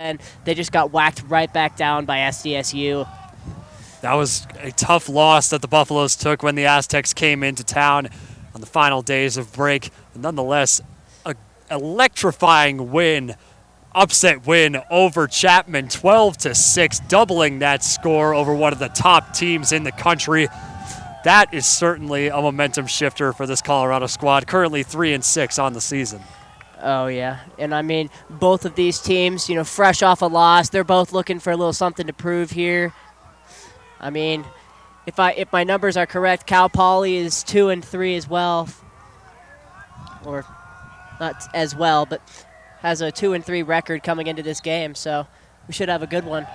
and they just got whacked right back down by SDSU. That was a tough loss that the Buffaloes took when the Aztecs came into town on the final days of break. Nonetheless, an electrifying win, upset win over Chapman, 12-6, doubling that score over one of the top teams in the country. That is certainly a momentum shifter for this Colorado squad, currently 3-6 on the season. Oh, yeah. And, I mean, both of these teams, you know, fresh off a loss, they're both looking for a little something to prove here. I mean, if my numbers are correct, Cal Poly is 2-3 as well. Or not as well, but has a 2-3 record coming into this game, so we should have a good one.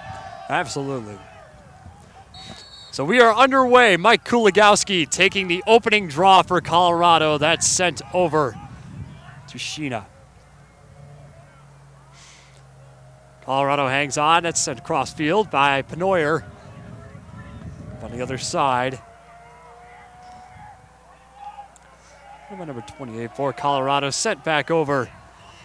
Absolutely. So we are underway. Mike Kuligowski taking the opening draw for Colorado. That's sent over to Sheena. Colorado hangs on. That's sent across field by Penoyer. On the other side, number 28 for Colorado, sent back over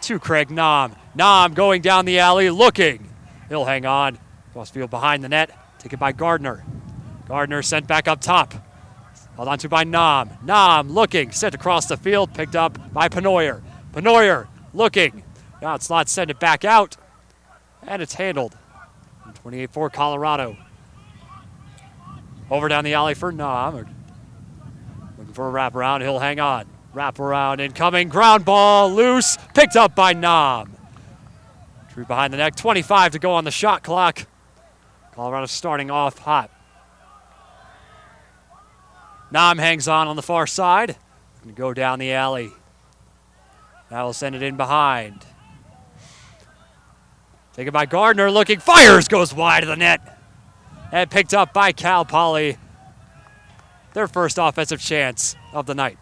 to Craig Nam. Nam going down the alley, looking. He'll hang on. Cross field behind the net, taken by Gardner. Gardner sent back up top. Held on to by Nam. Nam looking, sent across the field, picked up by Penoyer. Penoyer looking. Now it's not send it back out. And it's handled. 28 for Colorado. Over down the alley for Nam. Looking for a wraparound. He'll hang on. Wraparound incoming. Ground ball loose. Picked up by Nam. Drew behind the neck. 25 to go on the shot clock. Colorado starting off hot. Nam hangs on the far side. Going to go down the alley. Now will send it in behind. Taken by Gardner. Looking. Fires. Goes wide of the net. And picked up by Cal Poly. Their first offensive chance of the night.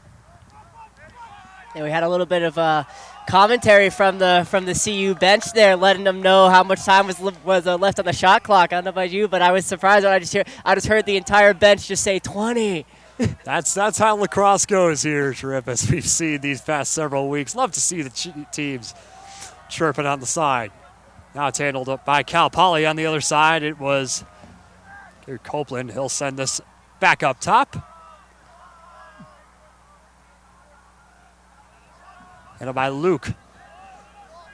And we had a little bit of commentary from the CU bench there, letting them know how much time was left on the shot clock. I don't know about you, but I was surprised when I just heard the entire bench just say 20. That's how lacrosse goes here, Trip, as we've seen these past several weeks. Love to see the teams chirping on the side. Now it's handled up by Cal Poly on the other side. It was Gary Copeland. He'll send this back up top. Handled by Luke.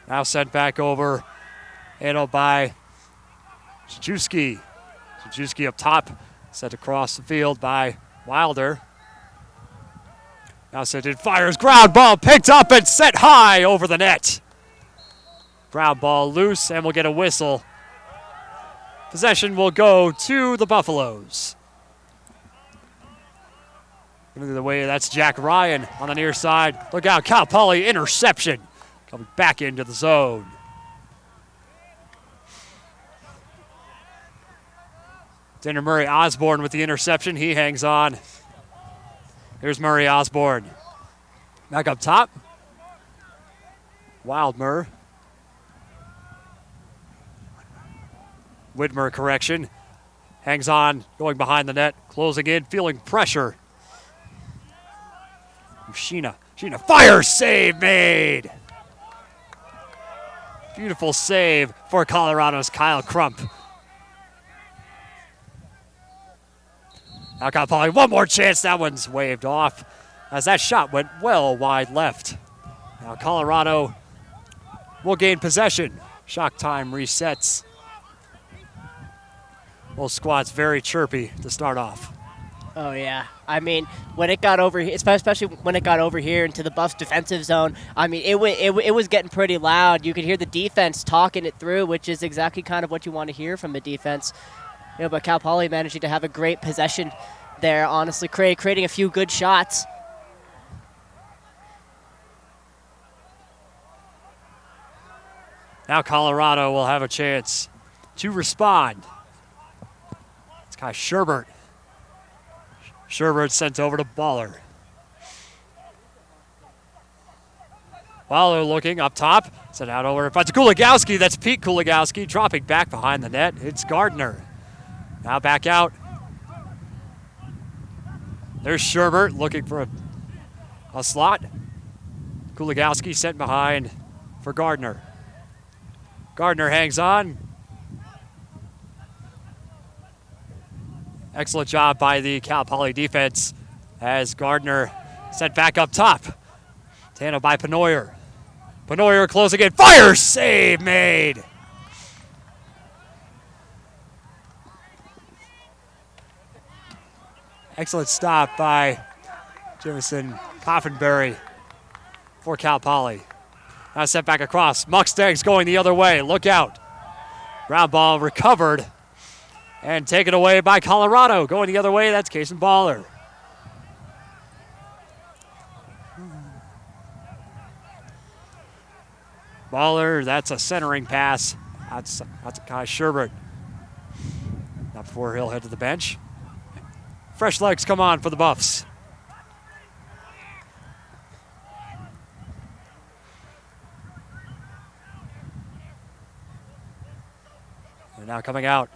Now sent back over. Handled by Szajewski. Szajewski up top. Sent across the field by Wilder. Now sent in, fires. Ground ball picked up and set high over the net. Ground ball loose, and we'll get a whistle. Possession will go to the Buffaloes. The way that's Jack Ryan on the near side. Look out, Cal Poly interception. Coming back into the zone. Tanner Murray Osborne with the interception. He hangs on. Here's Murray Osborne. Back up top. Wildmer. Whitmer correction. Hangs on, going behind the net, closing in, feeling pressure. Sheena fires, save made. Beautiful save for Colorado's Kyle Crump. Now Cal Poly, one more chance. That one's waved off as that shot went well wide left. Now Colorado will gain possession. Shot time resets. Both squads very chirpy to start off. Oh, yeah. I mean, when it got over here, especially when it got over here into the Buffs defensive zone, I mean, it was getting pretty loud. You could hear the defense talking it through, which is exactly kind of what you want to hear from the defense. You know, but Cal Poly managing to have a great possession there, honestly, creating a few good shots. Now Colorado will have a chance to respond. It's Kai Sherbert. Sherbert sent over to Baller. Baller looking up top. Sent out over to Kuligowski. That's Pete Kuligowski dropping back behind the net. It's Gardner. Now back out. There's Sherbert looking for a slot. Kuligowski sent behind for Gardner. Gardner hangs on. Excellent job by the Cal Poly defense as Gardner sent back up top. Handled by Penoyer. Penoyer closing in. Fire! Save made! Excellent stop by Jamison Coffenberry for Cal Poly. Now set back across. Mustangs going the other way. Look out. Ground ball recovered and taken away by Colorado. Going the other way, that's Kason Baller. Baller, that's a centering pass. That's Kai Sherbert. Not before he'll head to the bench. Fresh legs come on for the Buffs. They're now coming out.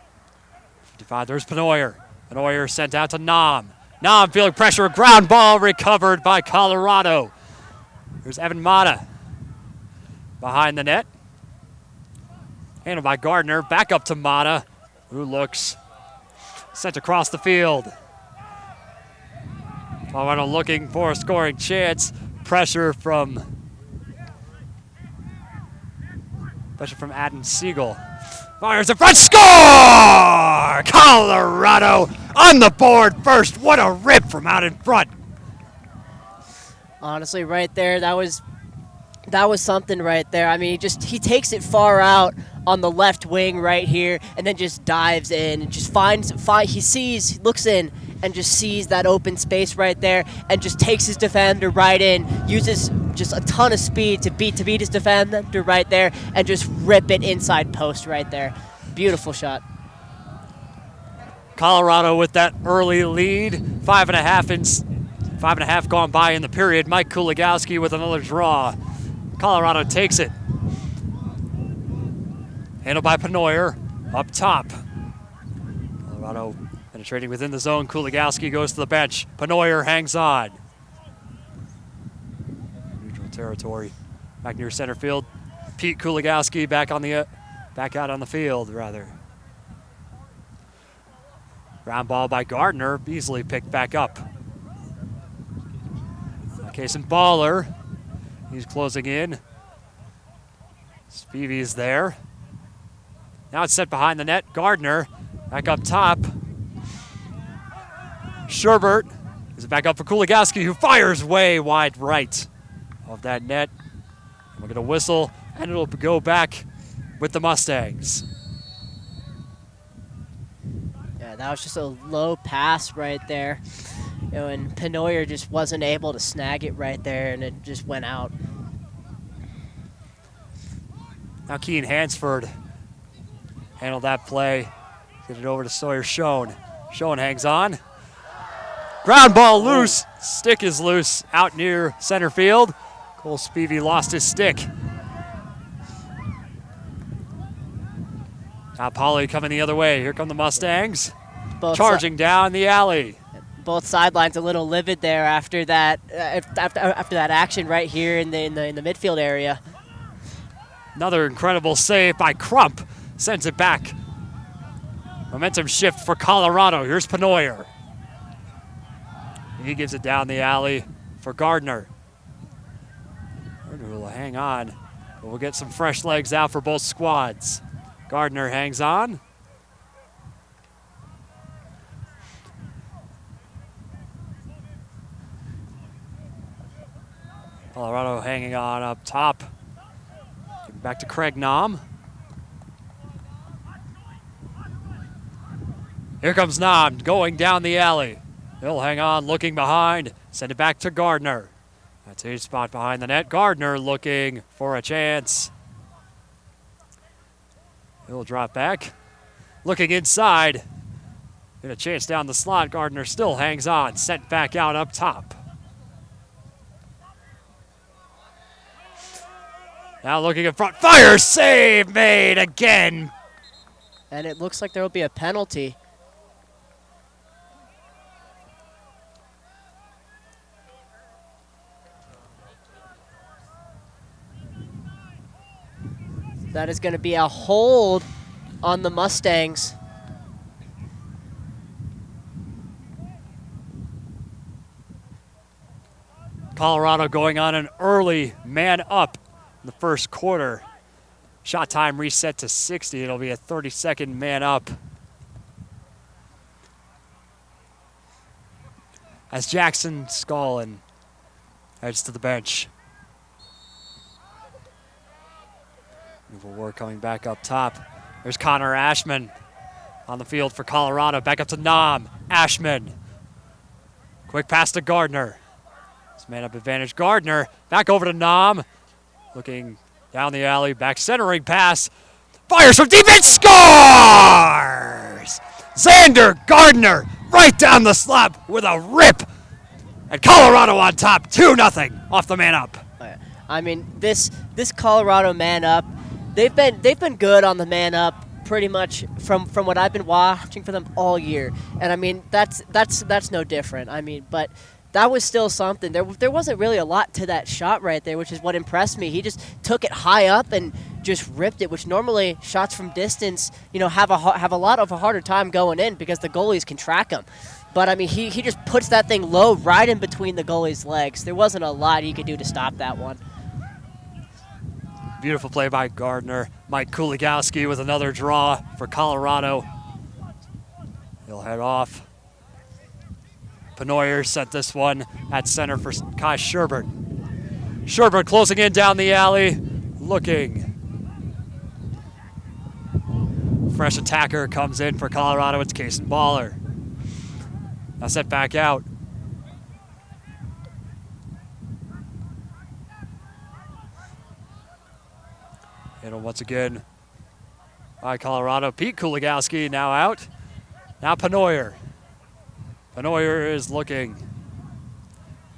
55, there's Penoyer. Penoyer sent out to Nam. Nam feeling pressure, ground ball recovered by Colorado. There's Evan Mata behind the net. Handled by Gardner, back up to Mata, who looks sent across the field. Colorado looking for a scoring chance. Pressure from Adam Siegel. Fires in front, score! Colorado on the board first. What a rip from out in front. Honestly, right there, that was something right there. I mean, he takes it far out on the left wing right here, and then just dives in and just looks in and just sees that open space right there, and just takes his defender right in, uses just a ton of speed to beat his defender right there, and just rip it inside post right there. Beautiful shot. Colorado with that early lead, 5.5 gone by in the period. Mike Kuligowski with another draw. Colorado takes it. Handled by Penoyer, up top. Colorado penetrating within the zone. Kuligowski goes to the bench. Penoyer hangs on. Neutral territory. Back near center field. Pete Kuligowski back out on the field, rather. Ground ball by Gardner, easily picked back up. Kason Baller, he's closing in. Spivey's there. Now it's set behind the net. Gardner back up top. Sherbert is back up for Kuligowski, who fires way wide right of that net. We're going to whistle, and it'll go back with the Mustangs. Yeah, that was just a low pass right there. And Penoyer just wasn't able to snag it right there, and it just went out. Now Keane Hansford handled that play. Get it over to Sawyer Schoen. Schoen hangs on. Ground ball loose. Stick is loose out near center field. Cole Spivey lost his stick. Now Poly coming the other way. Here come the Mustangs. Charging down the alley. Both sidelines a little livid there after that after that action right here in the midfield area. Another incredible save by Crump. Sends it back. Momentum shift for Colorado. Here's Penoyer. He gives it down the alley for Gardner. Gardner will hang on, but we'll get some fresh legs out for both squads. Gardner hangs on. Colorado hanging on up top. Back to Craig Nam. Here comes Nam going down the alley. He'll hang on, looking behind. Send it back to Gardner. That's his spot behind the net. Gardner looking for a chance. He'll drop back. Looking inside. Get a chance down the slot. Gardner still hangs on. Sent back out up top. Now looking in front. Fire save made again. And it looks like there will be a penalty. That is going to be a hold on the Mustangs. Colorado going on an early man up in the first quarter. Shot time reset to 60. It'll be a 30-second man up. As Jackson Scullin heads to the bench. Move work coming back up top. There's Connor Ashman on the field for Colorado. Back up to Nam. Ashman. Quick pass to Gardner. It's man-up advantage. Gardner back over to Nam. Looking down the alley. Back centering pass. Fires from deep and scores! Xander Gardner right down the slab with a rip. And Colorado on top, 2-0 off the man-up. I mean, this Colorado man-up, they've been good on the man-up pretty much from what I've been watching for them all year. And I mean, that's no different. I mean, but that was still something. There wasn't really a lot to that shot right there, which is what impressed me. He just took it high up and just ripped it, which normally shots from distance, have a lot of a harder time going in because the goalies can track them. But I mean, he just puts that thing low right in between the goalie's legs. There wasn't a lot he could do to stop that one. Beautiful play by Gardner. Mike Kuligowski with another draw for Colorado. He'll head off. Penoyer set this one at center for Kai Sherbert. Sherbert closing in down the alley, looking. Fresh attacker comes in for Colorado. It's Kason Baller. Now set back out. Handled once again by Colorado. Pete Kuligowski now out. Now Penoyer. Penoyer is looking.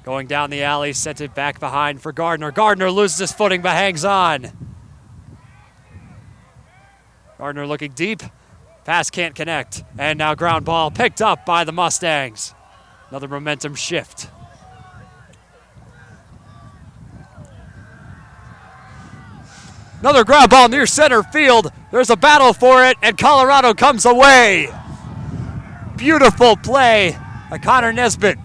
Going down the alley, sent it back behind for Gardner. Gardner loses his footing but hangs on. Gardner looking deep. Pass can't connect. And now ground ball picked up by the Mustangs. Another momentum shift. Another ground ball near center field. There's a battle for it, and Colorado comes away. Beautiful play by Connor Nesbitt.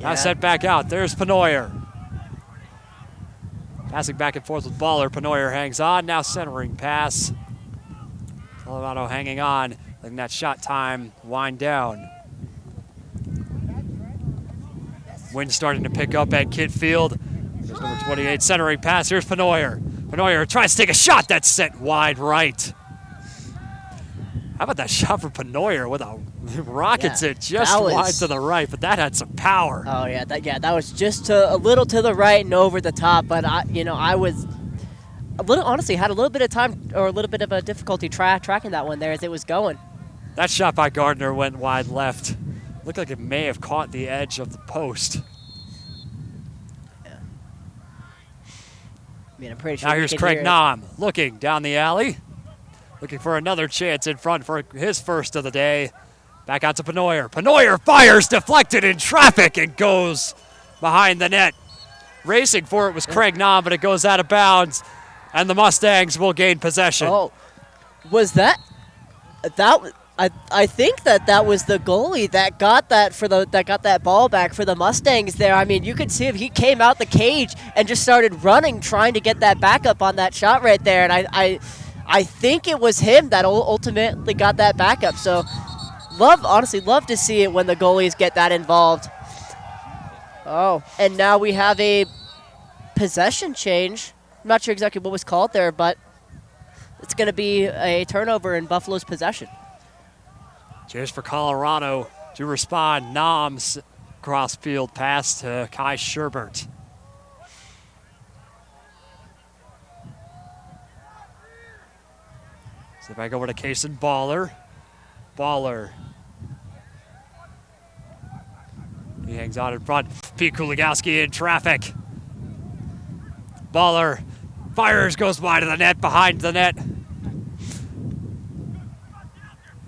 Now set back out. There's Penoyer. Passing back and forth with Baller. Penoyer hangs on. Now centering pass. Colorado hanging on. Letting that shot time wind down. Wind starting to pick up at Kidd Field. There's number 28 centering pass. Here's Penoyer. Penoyer tries to take a shot that's sent wide right. How about that shot from Penoyer with a rockets it just wide to the right, but that had some power. Oh yeah, that was just a little to the right and over the top. But I was a little, honestly, had a little bit of time or a little bit of a difficulty tracking that one there as it was going. That shot by Gardner went wide left. Looked like it may have caught the edge of the post. Yeah. I mean, I'm pretty sure. Now here's Craig Nam looking down the alley. Looking for another chance in front for his first of the day. Back out to Penoyer. Penoyer fires, deflected in traffic, and goes behind the net. Racing for it was Craig Nam, but it goes out of bounds, and the Mustangs will gain possession. Oh, was that? I think that was the goalie that got that ball back for the Mustangs there. I mean, you could see if he came out the cage and just started running, trying to get that backup on that shot right there, and I think it was him that ultimately got that backup. So, honestly love to see it when the goalies get that involved. Oh, and now we have a possession change. I'm not sure exactly what was called there, but it's going to be a turnover in Buffalo's possession. Cheers for Colorado to respond. Nam's cross-field pass to Kai Sherbert. So back over to Kason Baller. Baller. He hangs on in front. Pete Kuligowski in traffic. Baller fires, goes wide of the net, behind the net.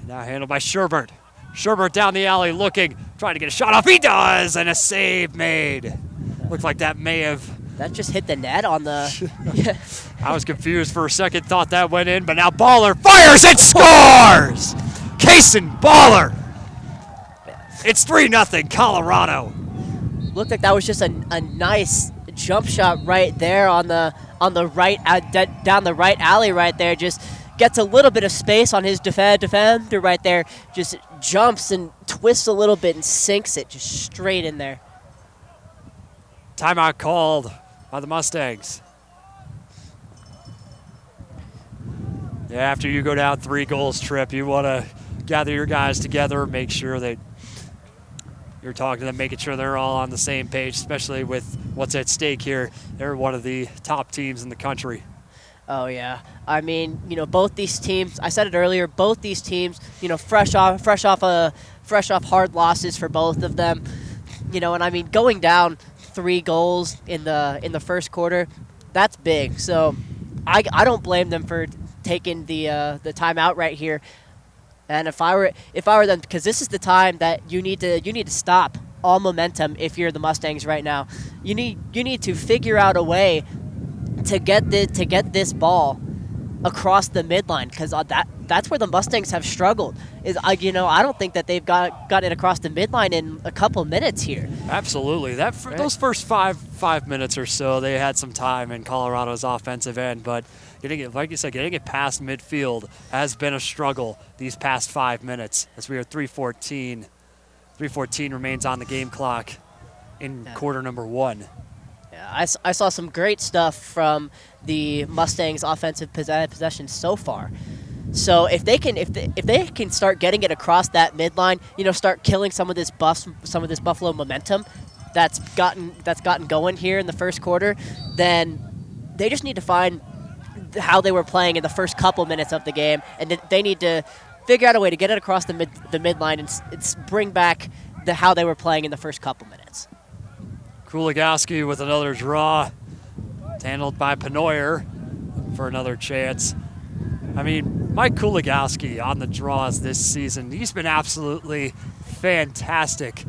Now handled by Sherbert. Sherbert down the alley looking, trying to get a shot off. He does, and a save made. Looks like that may have That just hit the net on the. I was confused for a second, thought that went in, but now Baller fires and scores! Kaysen Baller! It's 3-0 Colorado. Looked like that was just a nice jump shot right there on the right down the right alley right there. Just gets a little bit of space on his defender right there. Just jumps and twists a little bit and sinks it just straight in there. Timeout called by the Mustangs. Yeah, after you go down 3 goals, Tripp, you want to gather your guys together, make sure that you're talking to them, making sure they're all on the same page, especially with what's at stake here. They're one of the top teams in the country. Oh, yeah. I mean, both these teams, I said it earlier, both these teams, fresh off hard losses for both of them. And I mean, going down 3 goals in the first quarter, that's big. So I don't blame them for taking the timeout right here. And if I were them, because this is the time that you need to stop all momentum. If you're the Mustangs right now, you need to figure out a way to get this ball across the midline, because that's where the Mustangs have struggled. I don't think that they've got it across the midline in a couple minutes here. Absolutely, those first five minutes or so, they had some time in Colorado's offensive end, but getting it past midfield has been a struggle these past 5 minutes, as we are 3:14. 3:14 remains on the game clock in quarter number 1. Yeah, I saw some great stuff from the Mustangs' offensive possession so far. So if they can start getting it across that midline, start killing some of this Buffalo momentum that's gotten going here in the first quarter, then they just need to find how they were playing in the first couple minutes of the game, and they need to figure out a way to get it across the midline and bring back how they were playing in the first couple minutes. Kuligowski with another draw. It's handled by Penoyer for another chance. I mean, Mike Kuligowski on the draws this season, he's been absolutely fantastic.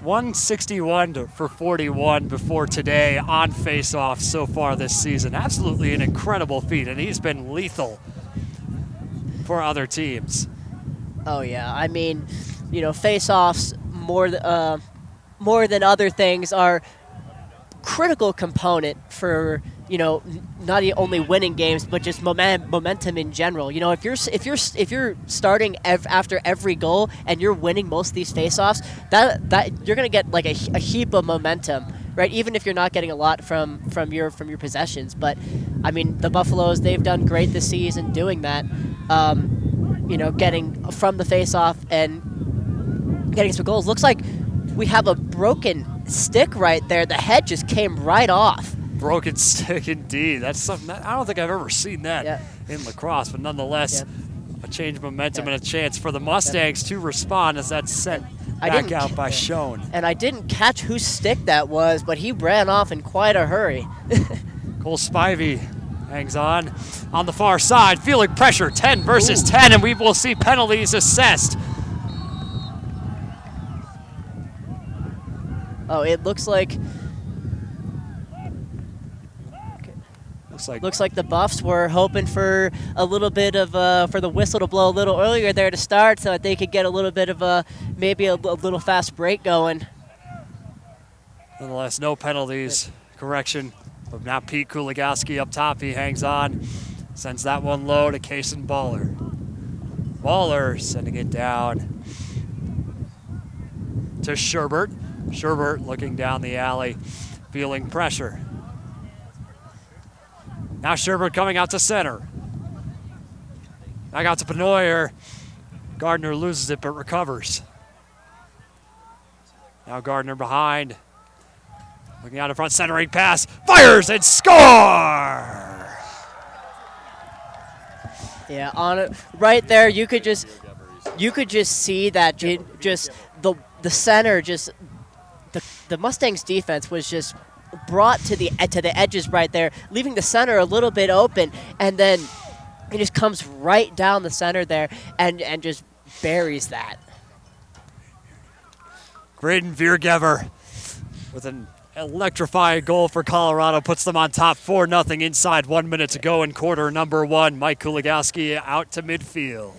161 for 41 before today on faceoff so far this season. Absolutely an incredible feat, and he's been lethal for other teams. Oh, yeah. I mean, faceoffs more than other things are critical component for not only winning games but just momentum in general. If you're starting after every goal and you're winning most of these faceoffs, that you're gonna get like a heap of momentum, right? Even if you're not getting a lot from your possessions. But I mean, the Buffaloes, they've done great this season doing that. Getting from the faceoff and getting some goals. Looks like we have a broken stick right there. The head just came right off. Broken stick indeed. That's something that I don't think I've ever seen that in lacrosse, but nonetheless, a change of momentum and a chance for the Mustangs to respond as that's sent back out by Schoen. And I didn't catch whose stick that was, but he ran off in quite a hurry. Cole Spivey hangs on the far side, feeling pressure, 10 versus 10, and we will see penalties assessed. Oh, it looks like the Buffs were hoping for a little bit of for the whistle to blow a little earlier there to start, so that they could get a little bit of maybe a little fast break going. Nonetheless, no penalties. Correction. But now Pete Kuligowski up top. He hangs on, sends that one low to Kaysen Baller. Baller sending it down to Sherbert. Sherbert looking down the alley, feeling pressure. Now Sherbert coming out to center. Back out to Penoyer. Gardner loses it but recovers. Now Gardner behind. Looking out in front, centering pass. Fires and score! Yeah, on it right there, you could just see that just the center just the Mustangs defense was just brought to the edges right there, leaving the center a little bit open, and then it just comes right down the center there and just buries that. Graydon Viergever with an electrifying goal for Colorado puts them on top 4-0 inside 1 minute to go in quarter number one. Mike Kuligowski out to midfield.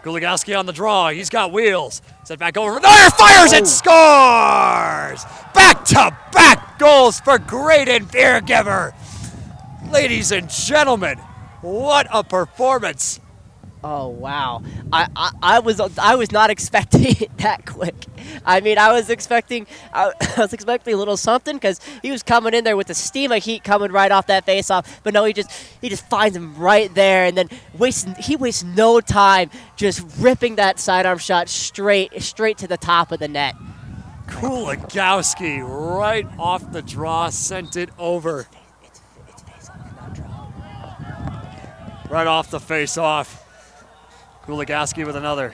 Kuligowski on the draw. He's got wheels. Set back over. There, fires and scores! Back-to-back goals for Graydon Beergiver. Ladies and gentlemen, what a performance. Oh wow! I was not expecting it that quick. I mean, I was expecting a little something because he was coming in there with the steam of heat coming right off that face-off. But no, he just finds him right there, and then he wastes no time just ripping that sidearm shot straight to the top of the net. Kuligowski right off the draw sent it over. It's face-off, not draw. Right off the face-off. Kuligowski with another.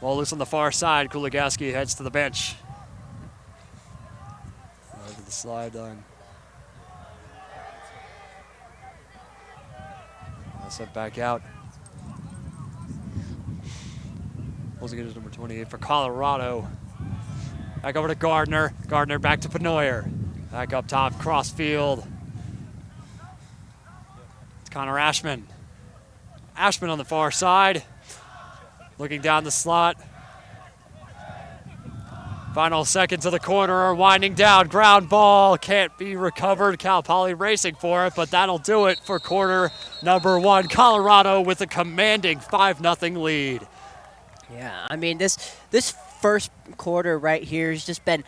Ball loose on the far side. Kuligowski heads to the bench. Look at the slide on. Sent back out. Once again, is number 28 for Colorado. Back over to Gardner. Gardner back to Penoyer. Back up top, cross field. It's Connor Ashman. Ashman on the far side. Looking down the slot. Final seconds of the corner are winding down. Ground ball can't be recovered. Cal Poly racing for it, but that'll do it for quarter number one. Colorado with a commanding 5-0 lead. Yeah, I mean this first quarter right here has just been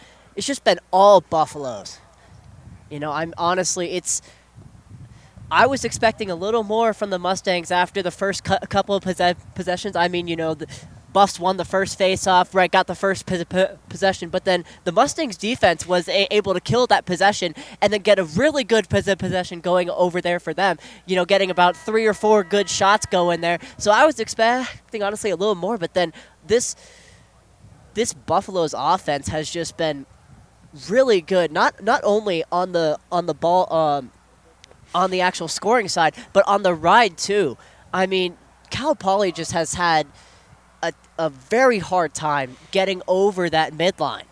all Buffaloes. You know, I was expecting a little more from the Mustangs after the first couple of possessions. I mean, you know, the Buffs won the first face-off, right, got the first possession, but then the Mustangs defense was able to kill that possession and then get a really good possession going over there for them, you know, getting about 3 or 4 good shots going there. So I was expecting, honestly, a little more, but then this Buffalo's offense has just been really good, not only on the ball, on the actual scoring side, but on the ride too. I mean, Cal Poly just has had a very hard time getting over that midline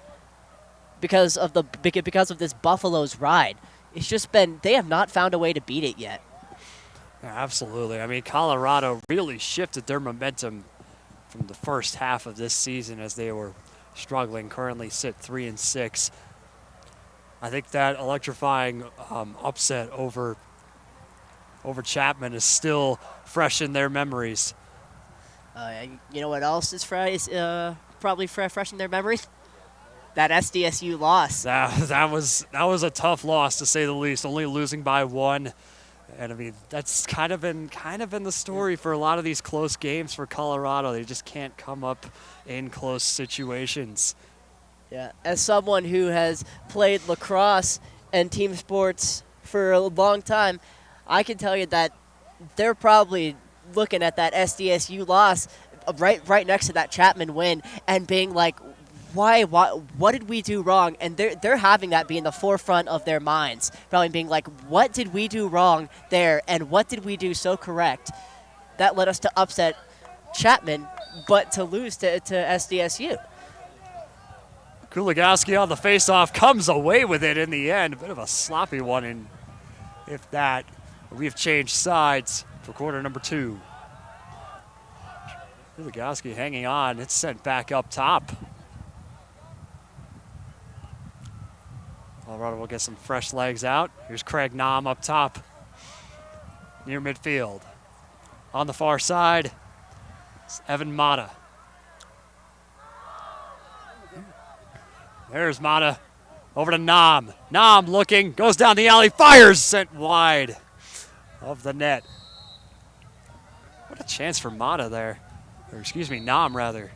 because of this Buffalo's ride. It's just been, they have not found a way to beat it yet. Yeah, absolutely. I mean, Colorado really shifted their momentum from the first half of this season as they were struggling. Currently sit 3-6. I think that electrifying upset over Chapman is still fresh in their memories. You know what else is probably fresh in their memories? That SDSU loss. That was a tough loss to say the least. Only losing by 1, and I mean that's kind of been the story for a lot of these close games for Colorado. They just can't come up in close situations. Yeah, as someone who has played lacrosse and team sports for a long time, I can tell you that they're probably looking at that SDSU loss right next to that Chapman win and being like, why what did we do wrong? And they're having that be in the forefront of their minds, probably being like, what did we do wrong there and what did we do so correct that led us to upset Chapman but to lose to SDSU. Kuligowski on the faceoff comes away with it in the end. A bit of a sloppy one, and if that, we've changed sides for quarter number 2. Kuligowski hanging on. It's sent back up top. Colorado will get some fresh legs out. Here's Craig Naum up top near midfield. On the far side, it's Evan Mata. There's Mata. Over to Naum. Naum looking, goes down the alley, fires, sent wide of the net. What a chance for Mata there. Or excuse me, Naum rather.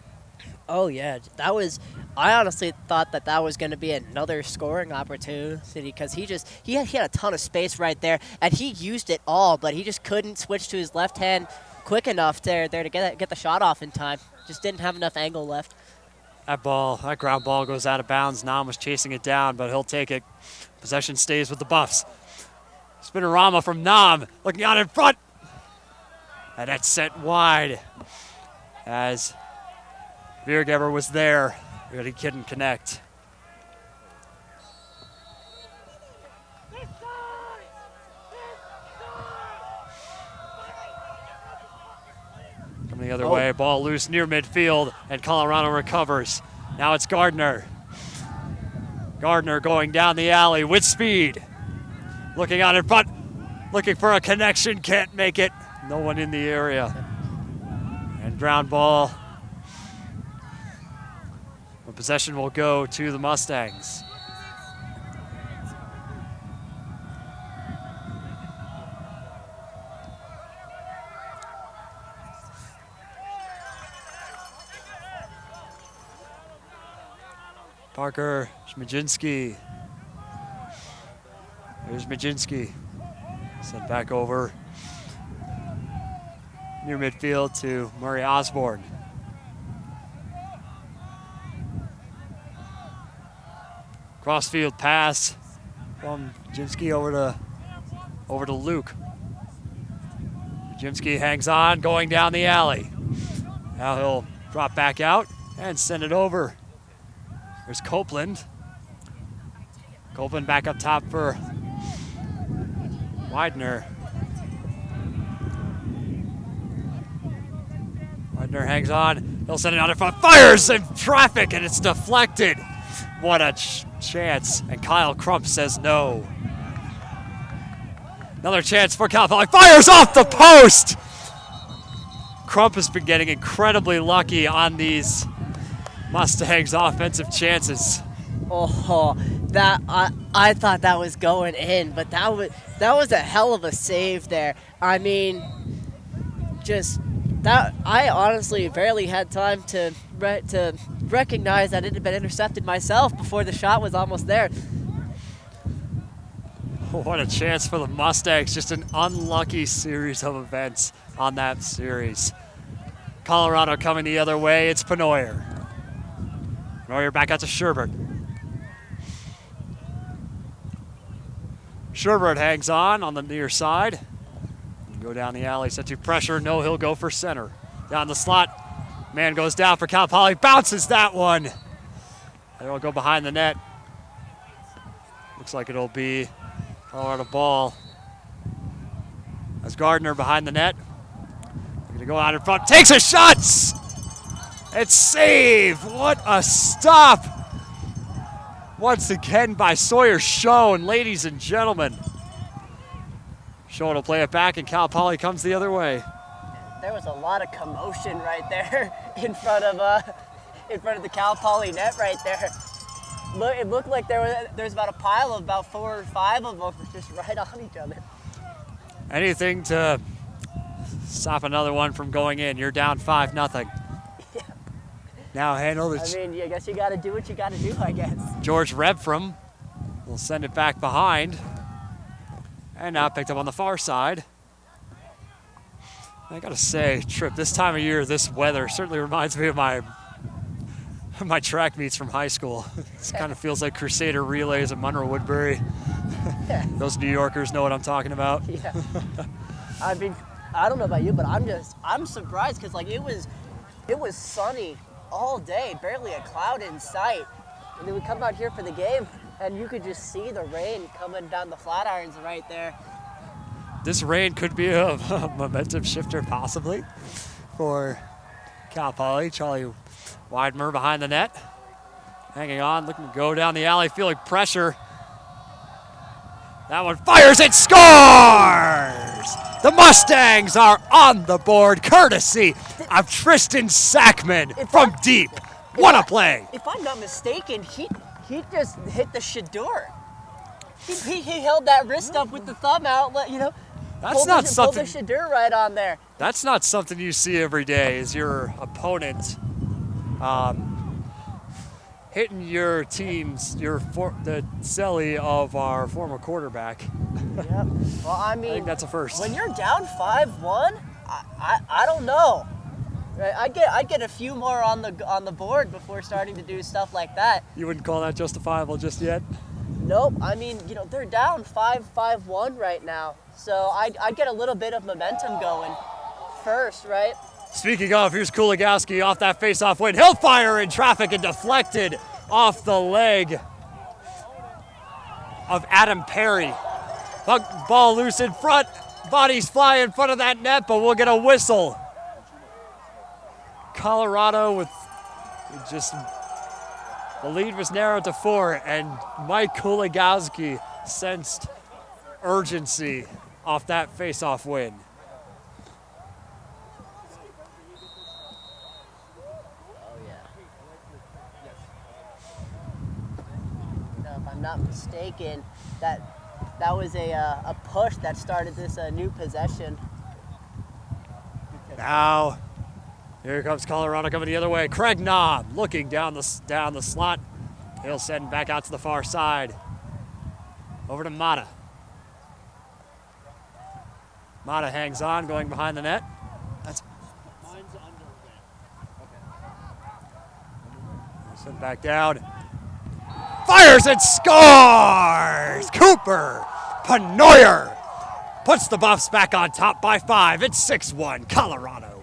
Oh yeah, I honestly thought that was going to be another scoring opportunity because he had a ton of space right there and he used it all, but he just couldn't switch to his left hand quick enough there to get the shot off in time. Just didn't have enough angle left. That ground ball goes out of bounds. Naum was chasing it down, but he'll take it. Possession stays with the Buffs. Spinorama from Nam, looking out in front. And that's set wide as Viergeber was there, but he couldn't connect. Coming the other way, ball loose near midfield, and Colorado recovers. Now it's Gardner. Gardner going down the alley with speed. Looking out in front, looking for a connection, can't make it. No one in the area. And ground ball. The possession will go to the Mustangs. Parker Schmidzinski. There's Majinski. Sent back over near midfield to Murray Osborne. Crossfield pass from Majinski over to Luke. Majinski hangs on, going down the alley. Now he'll drop back out and send it over. There's Copeland. Copeland back up top for Widener. Widener hangs on. He'll send it out in front. Fires in traffic, and it's deflected. What a chance. And Kyle Crump says no. Another chance for Cal Poly. Fires off the post. Crump has been getting incredibly lucky on these Mustangs offensive chances. Oh, that I thought that was going in, but that was a hell of a save there. I mean, just that I honestly barely had time to recognize that it had been intercepted myself before the shot was almost there. What a chance for the Mustangs. Just an unlucky series of events on that series. Colorado coming the other way. It's Penoyer. Penoyer back out to Sherbert. Sherbert hangs on the near side. Go down the alley, set to pressure. No, he'll go for center. Down the slot. Man goes down for Cal Poly. Bounces that one. And it'll go behind the net. Looks like it'll be Colorado ball. As Gardner behind the net. Going to go out in front. Takes a shot. It's save. What a stop. Once again by Sawyer Schoen, ladies and gentlemen. Schoen will play it back, and Cal Poly comes the other way. There was a lot of commotion right there in front of the Cal Poly net right there. It looked like there's about a pile of about 4 or 5 of them just right on each other. Anything to stop another one from going in. You're down 5-0. Yeah. Now handle it. I mean, I guess you got to do what you got to do, I guess. George Rebfrom will send it back behind. And now picked up on the far side. I gotta say, Tripp, this time of year, this weather certainly reminds me of my track meets from high school. It kind of feels like Crusader relays at Monroe Woodbury. Those New Yorkers know what I'm talking about. Yeah. I mean, I don't know about you, but I'm surprised because like it was sunny all day, barely a cloud in sight. And then we come out here for the game, and you could just see the rain coming down the flat irons right there. This rain could be a momentum shifter possibly for Cal Poly. Charlie Widemer behind the net. Hanging on, looking to go down the alley, feeling pressure. That one fires, it scores! The Mustangs are on the board, courtesy of Tristan Sackman from deep. What a play! If I'm not mistaken, he just hit the Shador. He held that wrist up with the thumb out, That's not something. Pulled the Shador right on there. That's not something you see every day. Is your opponent hitting your team's the celly of our former quarterback? Yep. Well, I mean, I think that's a first. When you're down 5-1, I don't know. I get a few more on the board before starting to do stuff like that. You wouldn't call that justifiable just yet? Nope. I mean, you know, they're down 5-1 right now. So I'd get a little bit of momentum going first, right? Speaking of, here's Kuligowski off that face-off win. He'll fire in traffic and deflected off the leg of Adam Perry. Ball loose in front. Bodies fly in front of that net, but we'll get a whistle. Colorado with just, the lead was narrowed to 4, and Mike Kuligowski sensed urgency off that face-off win. If I'm not mistaken, that was a push that started this new possession. Now, here comes Colorado coming the other way. Craig Knob looking down the slot. He'll send back out to the far side. Over to Mata. Mata hangs on, going behind the net. Sent back down. Fires and scores! Cooper Panoyer puts the Buffs back on top by 5. It's 6-1, Colorado.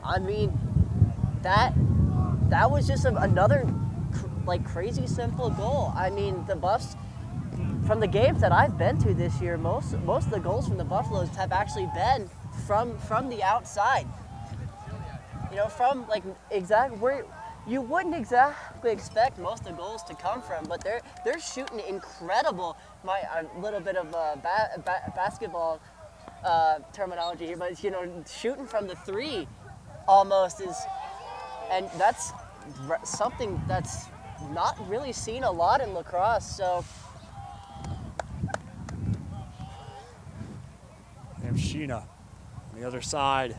I mean, that was just another crazy simple goal. I mean, the Buffs, from the games that I've been to this year, most of the goals from the Buffaloes have actually been from the outside. You know, from like exactly where you wouldn't exactly expect most of the goals to come from, but they're shooting incredible. A little bit of basketball terminology here, but you know, shooting from the 3 almost is, and that's something that's not really seen a lot in lacrosse. So. And Sheena on the other side.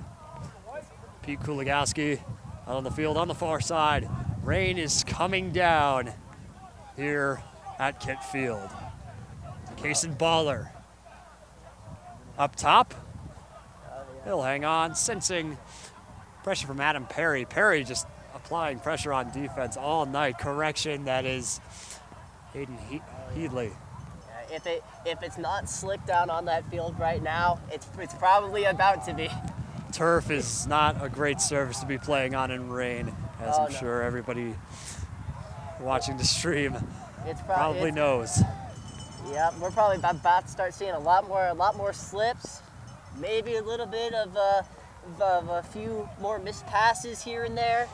Pete Kuligowski out on the field on the far side. Rain is coming down here at Kit Field. Kaysen Baller up top. He'll hang on, sensing pressure from Adam Perry. Perry just applying pressure on defense all night. Correction, that is Hayden Headley. If it's not slick down on that field right now, it's probably about to be. Turf is not a great surface to be playing on in rain, as I'm sure everybody watching the stream probably knows. Yeah, we're probably about to start seeing a lot more slips, maybe a little bit of a few more missed passes here and there,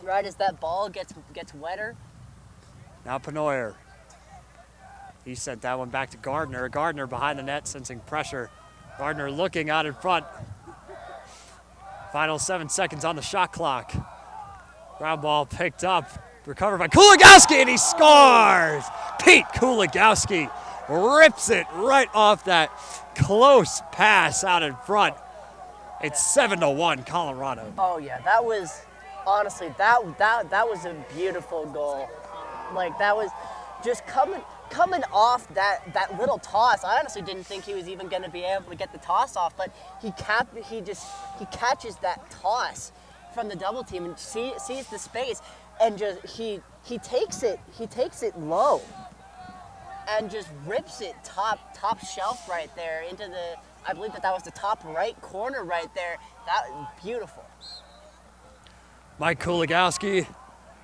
right as that ball gets wetter. Now Panoyer. He sent that one back to Gardner. Gardner behind the net, sensing pressure. Gardner looking out in front. Final 7 seconds on the shot clock. Ground ball picked up, recovered by Kuligowski, and he scores! Pete Kuligowski rips it right off that close pass out in front. It's 7-1, Colorado. Oh yeah, that was, honestly, that was a beautiful goal. Like, that was just coming off that little toss. I honestly didn't think he was even going to be able to get the toss off, but he catches that toss from the double team and sees the space, and just he takes it low and just rips it top shelf right there into the, I believe that was the top right corner right there. That was beautiful. Mike Kuligowski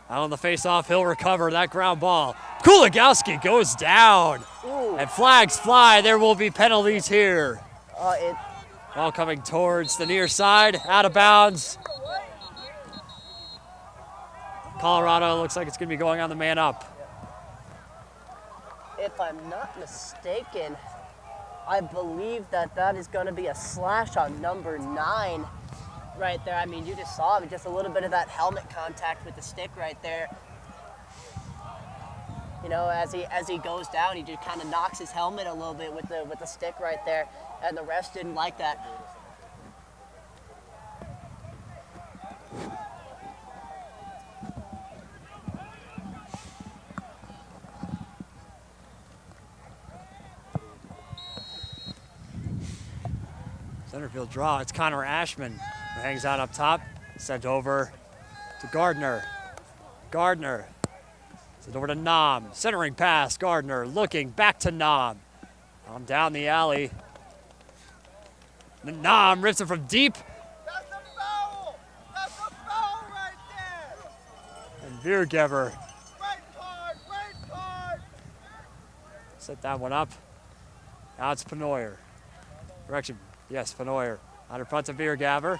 out on the face-off, he'll recover that ground ball. Kuligowski goes down. Ooh. And flags fly. There will be penalties here. It Ball coming towards the near side, out of bounds. Colorado looks like it's going to be going on the man up. If I'm not mistaken, I believe that is going to be a slash on number 9 right there. I mean, you just saw it, just a little bit of that helmet contact with the stick right there. You know, as he goes down, he just kind of knocks his helmet a little bit with the stick right there, and the refs didn't like that. Centerfield draw. It's Connor Ashman who hangs out up top. Sent over to Gardner. Gardner It's over to Nam. Centering pass. Gardner looking back to Nam. Nam down the alley. Nam rips it from deep. That's a foul! That's a foul right there! And Viergever Red card! Red card! set that one up. Now it's Penoyer. Correction. Yes, Penoyer. Out in front to Viergever.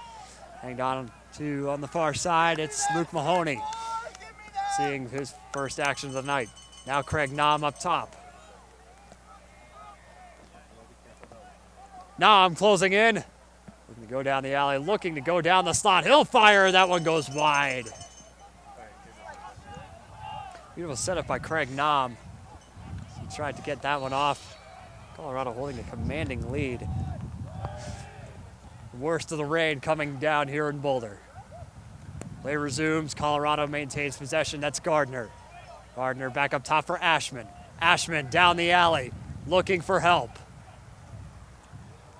Hanged on to on the far side. It's Luke Mahoney. Seeing his first action of the night. Now Craig Nam up top. Nam closing in. Looking to go down the alley, looking to go down the slot. He'll fire, that one goes wide. Beautiful setup by Craig Nam. He tried to get that one off. Colorado holding a commanding lead. The worst of the rain coming down here in Boulder. Play resumes. Colorado maintains possession. That's Gardner. Gardner back up top for Ashman. Ashman down the alley, looking for help.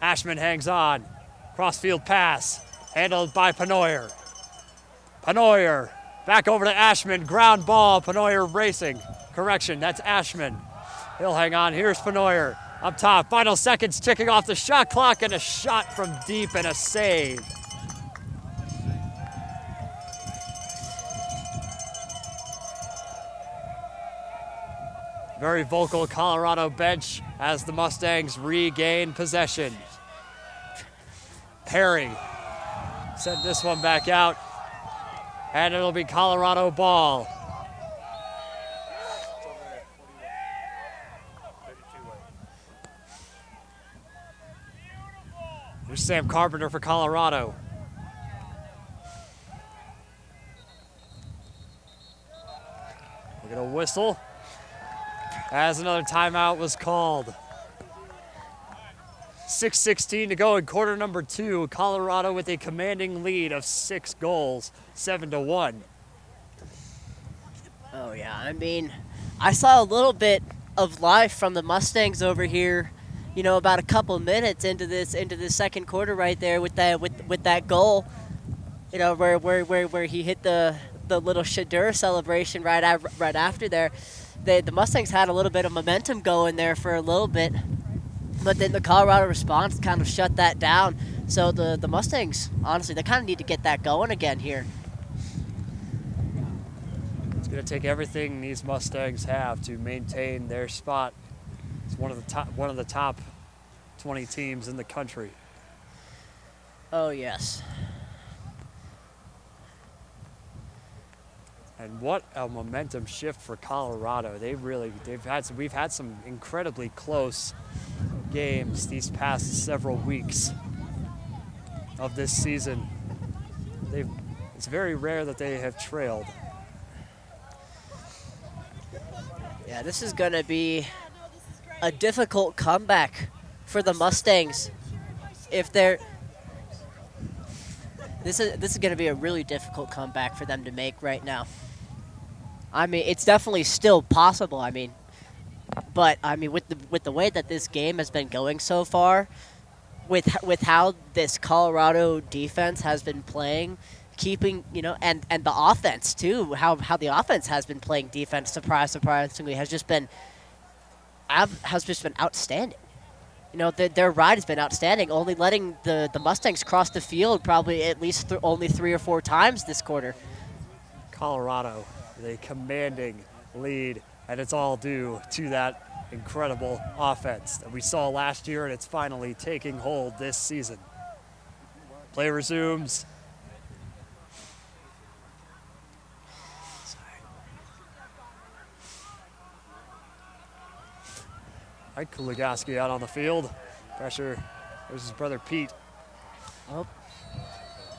Ashman hangs on. Crossfield pass, handled by Penoyer. Penoyer back over to Ashman. Ground ball. Penoyer racing. Correction, that's Ashman. He'll hang on. Here's Penoyer up top. Final seconds ticking off the shot clock, and a shot from deep and a save. Very vocal Colorado bench as the Mustangs regain possession. Perry sent this one back out, and it'll be Colorado ball. Here's Sam Carpenter for Colorado. We're gonna whistle as another timeout was called. 6:16 to go in quarter number 2. Colorado with a commanding lead of 6 goals, 7-1. Oh yeah, I mean, I saw a little bit of life from the Mustangs over here. You know, about a couple minutes into this second quarter right there with that goal. You know, where he hit the little Shadur celebration right after there. The Mustangs had a little bit of momentum going there for a little bit, but then the Colorado response kind of shut that down. So the Mustangs, honestly, they kind of need to get that going again here. It's going to take everything these Mustangs have to maintain their spot. It's one of the top 20 teams in the country. Oh yes. And what a momentum shift for Colorado. We've had some incredibly close games these past several weeks of this season. It's very rare that they have trailed. Yeah, this is going to be a difficult comeback for the Mustangs. This is going to be a really difficult comeback for them to make right now. I mean, it's definitely still possible. I mean, but I mean, with the way that this game has been going so far, with how this Colorado defense has been playing, keeping, you know, and the offense too, how the offense has been playing defense, surprisingly, has just been outstanding. You know, their ride has been outstanding, only letting the Mustangs cross the field probably at least only 3 or 4 times this quarter. Colorado with a commanding lead, and it's all due to that incredible offense that we saw last year, and it's finally taking hold this season. Play resumes. Mike Kuligoski out on the field. Pressure. There's his brother Pete. Oh,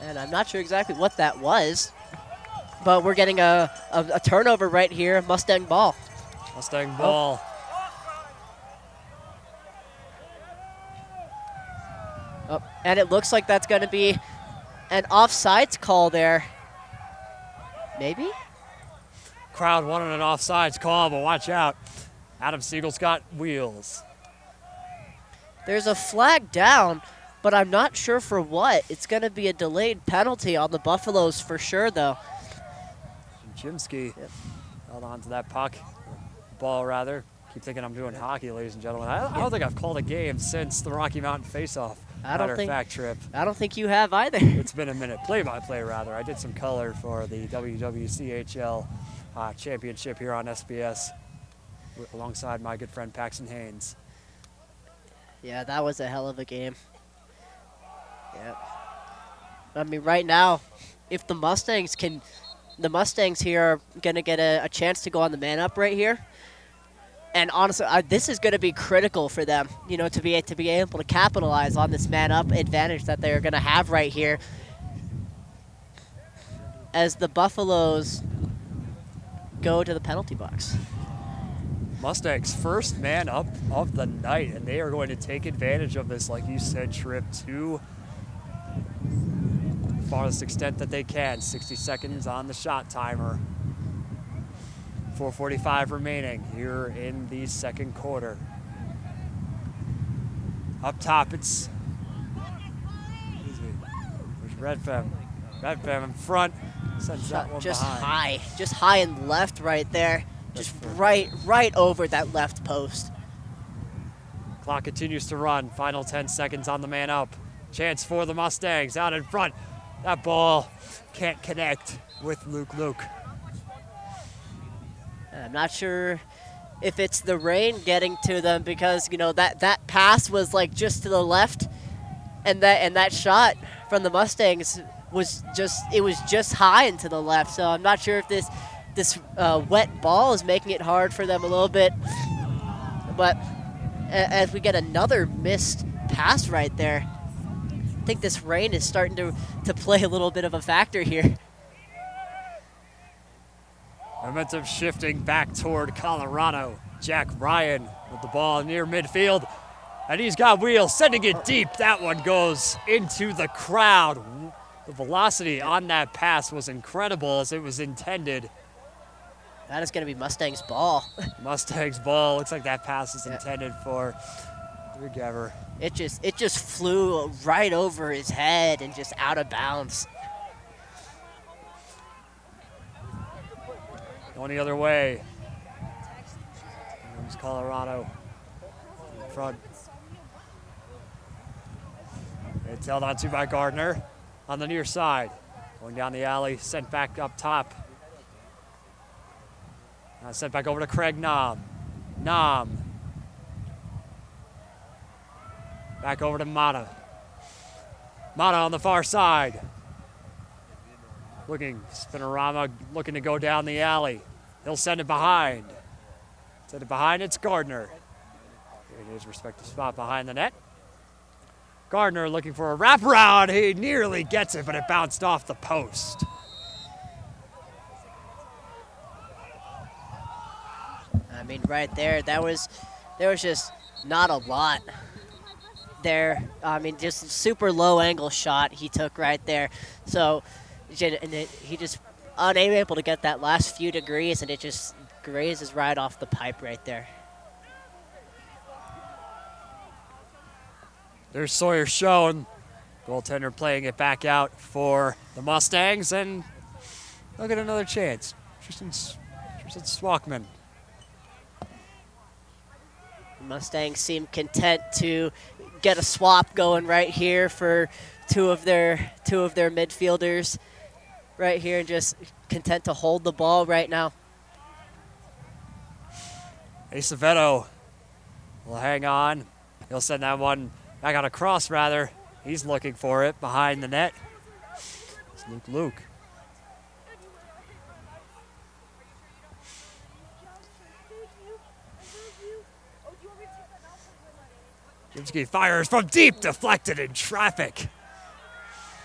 and I'm not sure exactly what that was, but we're getting a turnover right here. Mustang ball. Mustang ball. Oh, and it looks like that's going to be an offsides call there. Maybe? Crowd wanted an offsides call, but watch out. Adam Siegel's got wheels. There's a flag down, but I'm not sure for what. It's going to be a delayed penalty on the Buffaloes for sure, though. Jimsky held onto that puck. Ball, rather. Keep thinking I'm doing hockey, ladies and gentlemen. I don't think I've called a game since the Rocky Mountain face-off. Matter of fact trip. I don't think you have either. It's been a minute. Play-by-play, rather. I did some color for the WWCHL championship here on SBS alongside my good friend Paxton Haynes. Yeah, that was a hell of a game. Yep. I mean, right now, if the Mustangs here are going to get a chance to go on the man-up right here. And honestly, this is going to be critical for them, you know, to be able to capitalize on this man-up advantage that they're going to have right here. As the Buffaloes go to the penalty box. Mustangs first man up of the night, and they are going to take advantage of this, like you said, trip to the farthest extent that they can. 60 seconds on the shot timer. 4:45 remaining here in the second quarter. Up top, it's there's Redfem. Redfem in front. Sends that one just behind. just high and left right there. Just right over that left post. Clock continues to run. Final 10 seconds on the man up. Chance for the Mustangs out in front. That ball can't connect with Luke. I'm not sure if it's the rain getting to them because, you know, that pass was like just to the left, and that shot from the Mustangs was just high and to the left. So I'm not sure if this wet ball is making it hard for them a little bit. But as we get another missed pass right there, I think this rain is starting to play a little bit of a factor here. Momentum shifting back toward Colorado. Jack Ryan with the ball near midfield. And he's got wheels, sending it deep. That one goes into the crowd. The velocity on that pass was incredible as it was intended. That is going to be Mustang's ball. Mustang's ball. Looks like that pass is intended for Gever. It just flew right over his head and just out of bounds. Going the other way. There's Colorado in front. It's held on to by Gardner on the near side. Going down the alley, sent back up top. Sent back over to Craig Nom. Nom. Back over to Mata. Mata on the far side. Spinorama looking to go down the alley. He'll send it behind. Send it behind, it's Gardner. In his respective spot behind the net. Gardner looking for a wraparound. He nearly gets it, but it bounced off the post. I mean, right there, there was just not a lot there. I mean, just super low angle shot he took right there. So he just unable to get that last few degrees, and it just grazes right off the pipe right there. There's Sawyer Schoen, goaltender playing it back out for the Mustangs, and they'll get another chance. Tristan Swakman. The Mustangs seem content to get a swap going right here for two of their midfielders right here, and just content to hold the ball right now. Acevedo will hang on. He'll send that one back on a cross, rather. He's looking for it behind the net. It's Luke. Jimsky fires from deep, deflected in traffic.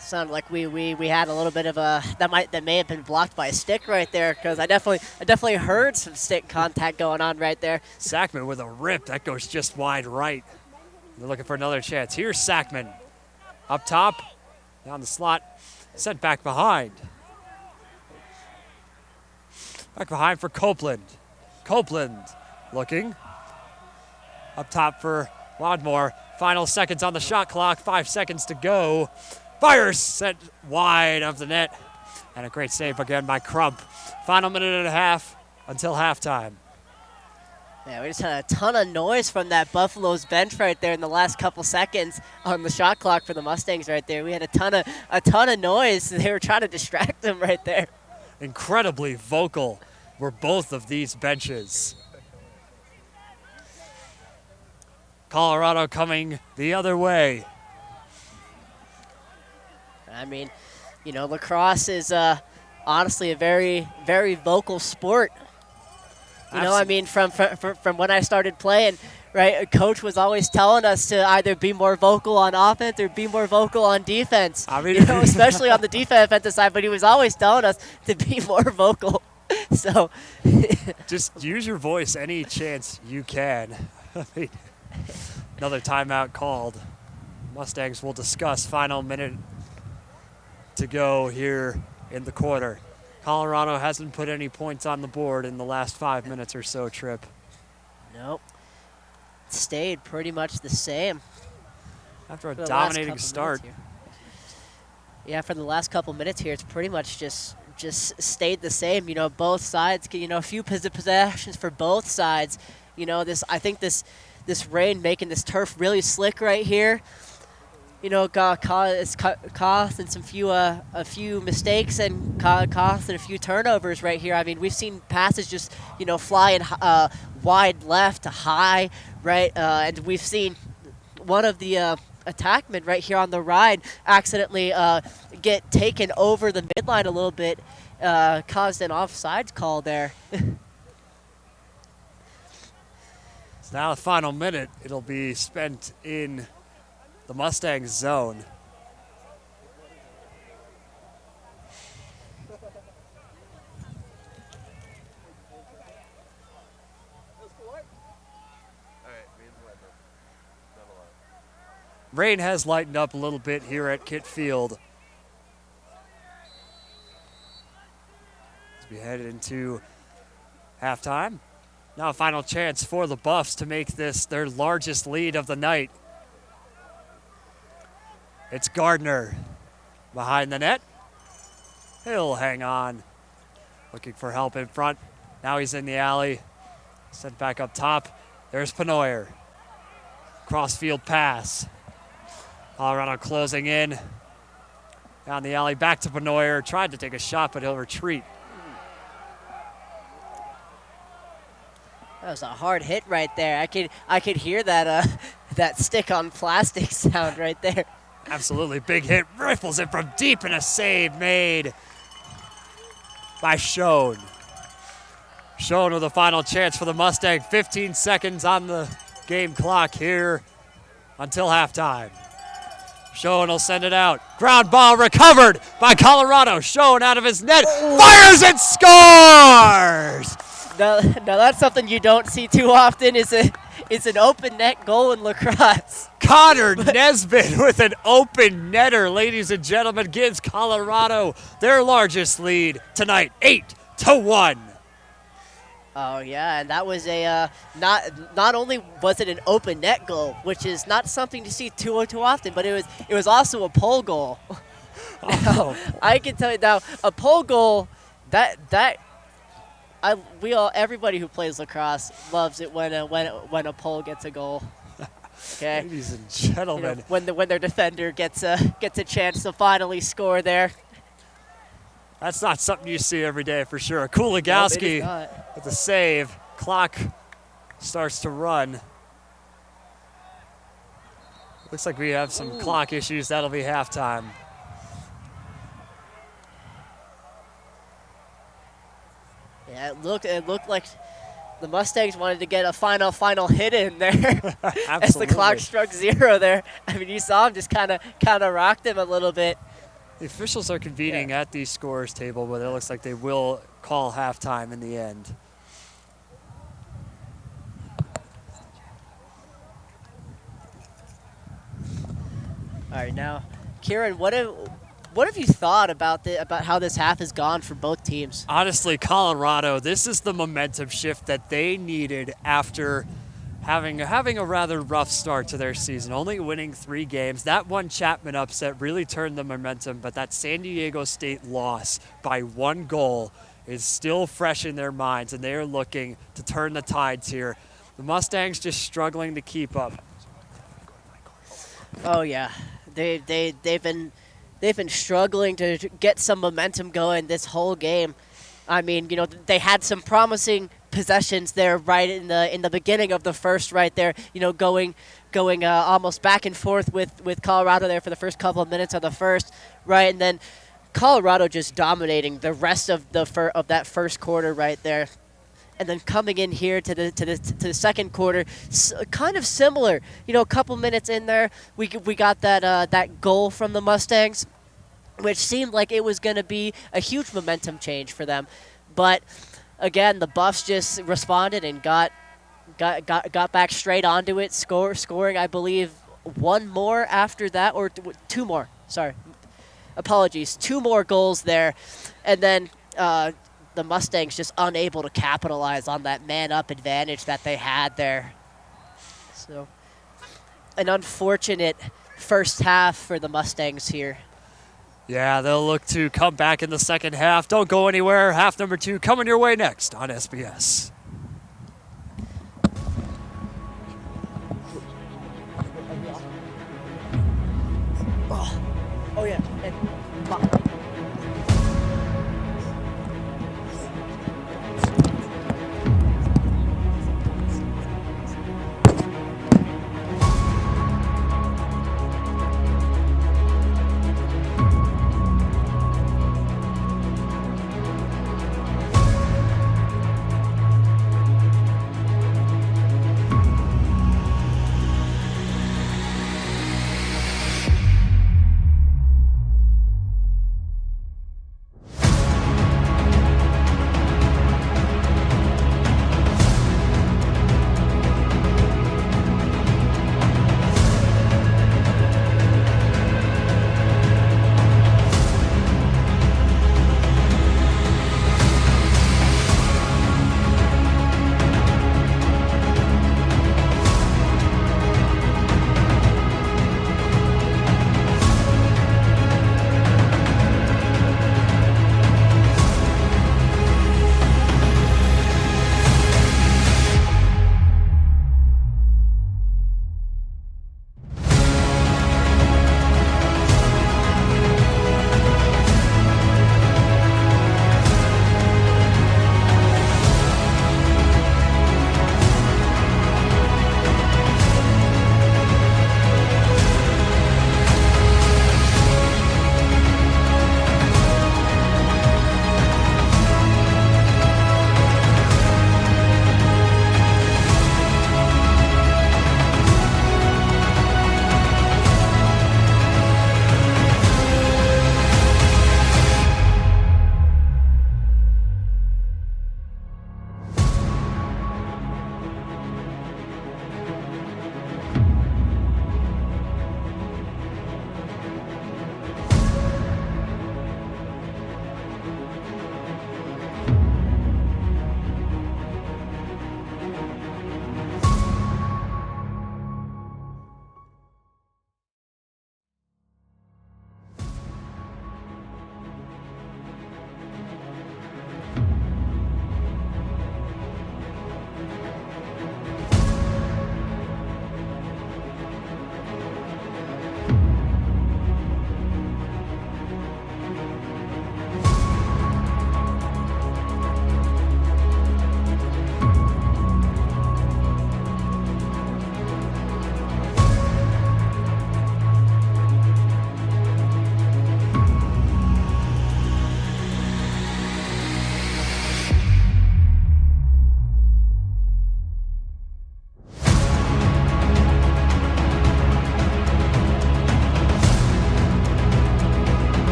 Sounded like we had a little bit of a that may have been blocked by a stick right there, because I definitely heard some stick contact going on right there. Sackman with a rip that goes just wide right. They're looking for another chance. Here's Sackman up top, down the slot, sent back behind. Back behind for Copeland. Copeland looking up top for Wadmore. Final seconds on the shot clock. 5 seconds to go. Fires sent wide of the net. And a great save again by Crump. Final minute and a half until halftime. Yeah, we just had a ton of noise from that Buffalo's bench right there in the last couple seconds on the shot clock for the Mustangs right there. We had a ton of noise. They were trying to distract them right there. Incredibly vocal were both of these benches. Colorado coming the other way. I mean, you know, lacrosse is honestly a very, very vocal sport. You know, I mean, from when I started playing, right, a coach was always telling us to either be more vocal on offense or be more vocal on defense. I mean, you know, especially on the defensive side, but he was always telling us to be more vocal. So just use your voice any chance you can. I mean, another timeout called. Mustangs will discuss. Final minute to go here in the quarter. Colorado hasn't put any points on the board in the last 5 minutes or so, Tripp. Nope. Stayed pretty much the same. After a dominating start. Yeah, for the last couple minutes here, it's pretty much just stayed the same. You know, both sides, you know, a few possessions for both sides. You know, I think this rain making this turf really slick right here. You know, it's costing a few mistakes and costing a few turnovers right here. I mean, we've seen passes just, you know, flying wide left to high, right? And we've seen one of the attackmen right here on the ride accidentally get taken over the midline a little bit, caused an offsides call there. So now the final minute, it'll be spent in the Mustangs zone. Rain has lightened up a little bit here at Kit Field. As we head into halftime. Now a final chance for the Buffs to make this their largest lead of the night. It's Gardner behind the net. He'll hang on. Looking for help in front. Now he's in the alley. Sent back up top. There's Penoyer. Crossfield pass. Colorado closing in. Down the alley, back to Penoyer. Tried to take a shot, but he'll retreat. That was a hard hit right there. I could hear that that stick on plastic sound right there. Absolutely big hit. Rifles it from deep and a save made by Schoen. Schoen with a final chance for the Mustang. 15 seconds on the game clock here until halftime. Schoen will send it out. Ground ball recovered by Colorado. Schoen out of his net. Fires and scores! Now that's something you don't see too often is an open net goal in lacrosse. Connor Nesbitt with an open netter, ladies and gentlemen, gives Colorado their largest lead tonight, 8-1. Oh yeah, and that was a not only was it an open net goal, which is not something to see too often, but it was also a pole goal. Now, I can tell you now, a pole goal everybody who plays lacrosse loves it when a pole gets a goal. Okay, ladies and gentlemen, you know, when their defender gets a chance to finally score there. That's not something you see every day for sure. Kuligowski with the save. Clock starts to run. Looks like we have some clock issues. That'll be halftime. Yeah, it looked like the Mustangs wanted to get a final hit in there as the clock struck 0 there. I mean, you saw him just kind of rocked him a little bit. The officials are convening at the scorers table, but it looks like they will call halftime in the end. All right, now, Kieran, what have you thought about how this half has gone for both teams? Honestly, Colorado, this is the momentum shift that they needed after having a rather rough start to their season, only winning 3 games. That one Chapman upset really turned the momentum, but that San Diego State loss by 1 goal is still fresh in their minds, and they are looking to turn the tides here. The Mustangs just struggling to keep up. Oh yeah, they've been struggling to get some momentum going this whole game. I mean, they had some promising possessions there right in the beginning of the first, right there. Going almost back and forth with Colorado there for the first couple of minutes of the first, right, and then Colorado just dominating the rest of that first quarter right there. And then coming in here to the second quarter, kind of similar. A couple minutes in there, we got that goal from the Mustangs, which seemed like it was going to be a huge momentum change for them. But again, the Buffs just responded and got back straight onto it, scoring, I believe, one more after that, or two more. Sorry, apologies, two more goals there, and then the Mustangs just unable to capitalize on that man-up advantage that they had there. So, an unfortunate first half for the Mustangs here. Yeah, they'll look to come back in the second half. Don't go anywhere. Half number 2 coming your way next on SBS. Oh yeah.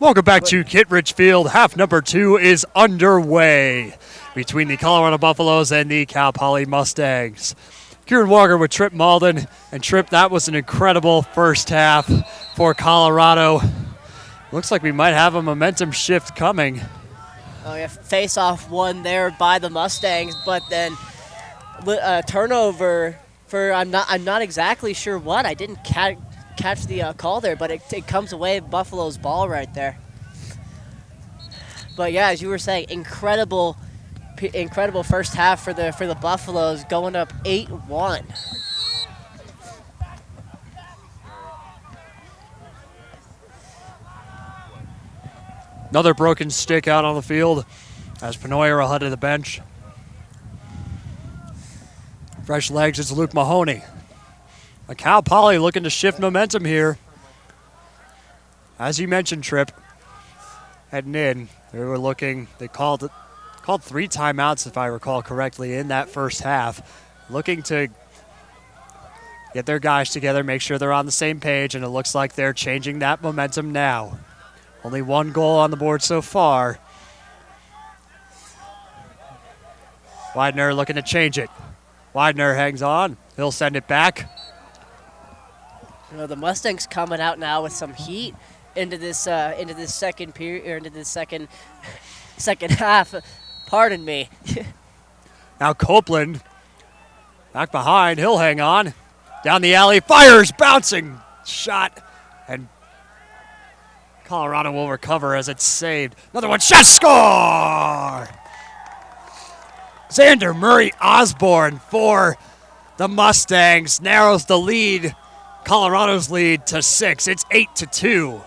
Welcome back to Kittredge Field. Half number 2 is underway between the Colorado Buffaloes and the Cal Poly Mustangs. Kieran Walker with Trip Malden. And Trip, that was an incredible first half for Colorado. Looks like we might have a momentum shift coming. Oh yeah, face-off won there by the Mustangs, but then turnover for I'm not exactly sure what. I didn't catch the call there, but it comes away Buffalo's ball right there. But yeah, as you were saying, incredible first half for the Buffaloes, going up 8-1. Another broken stick out on the field as Penoyer will head to the bench. Fresh legs, it's Luke Mahoney. A Cal Poly looking to shift momentum here. As you mentioned, Trip, heading in, they called 3 timeouts, if I recall correctly, in that first half. Looking to get their guys together, make sure they're on the same page, and it looks like they're changing that momentum now. Only 1 goal on the board so far. Widener looking to change it. Widener hangs on. He'll send it back. You know, the Mustangs coming out now with some heat into this second period, or into this second half. Pardon me. Now Copeland back behind. He'll hang on. Down the alley, fires, bouncing shot, and Colorado will recover as it's saved. Another one, shot, score! Xander Murray Osborne for the Mustangs narrows the lead, Colorado's lead, to 6. It's 8-2.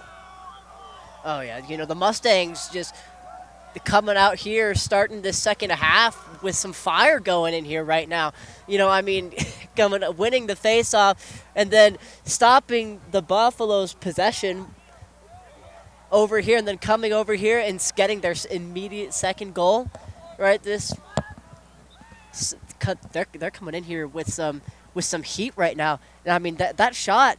Oh yeah, you know, the Mustangs just coming out here, starting this second half with some fire going in here right now. You know, I mean, winning the face-off and then stopping the Buffalo's possession over here, and then coming over here and getting their immediate second goal. Right, they're coming in here with some heat right now. And I mean, that shot,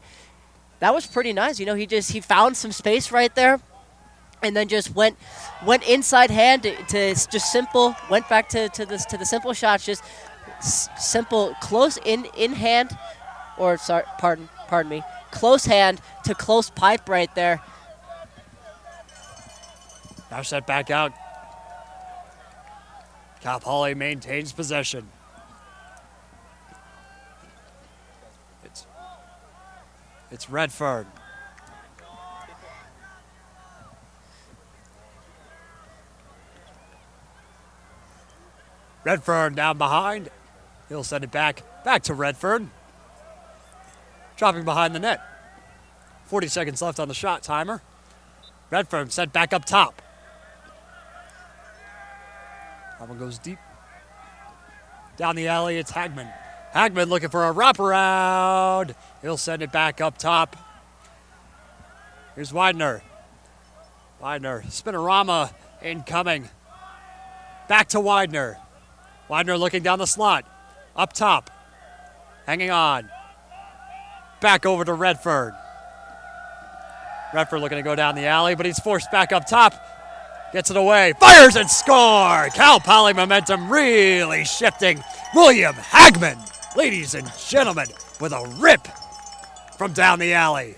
that was pretty nice. You know, he found some space right there, and then just went inside hand to just simple. Went back to the simple shots, just simple, close in hand, or sorry, pardon me, close hand to close pipe right there. Now set back out. Cal Poly maintains possession. It's Redfern. Redfern down behind. He'll send it back to Redfern. Dropping behind the net. 40 seconds left on the shot timer. Redfern sent back up top. That one goes deep. Down the alley, it's Hagman. Hagman looking for a wraparound. He'll send it back up top. Here's Widener. Widener, spinorama incoming. Back to Widener. Widener looking down the slot. Up top. Hanging on. Back over to Redfern. Redfern looking to go down the alley, but he's forced back up top. Gets it away, fires and score! Cal Poly momentum really shifting. William Hagman, ladies and gentlemen, with a rip from down the alley.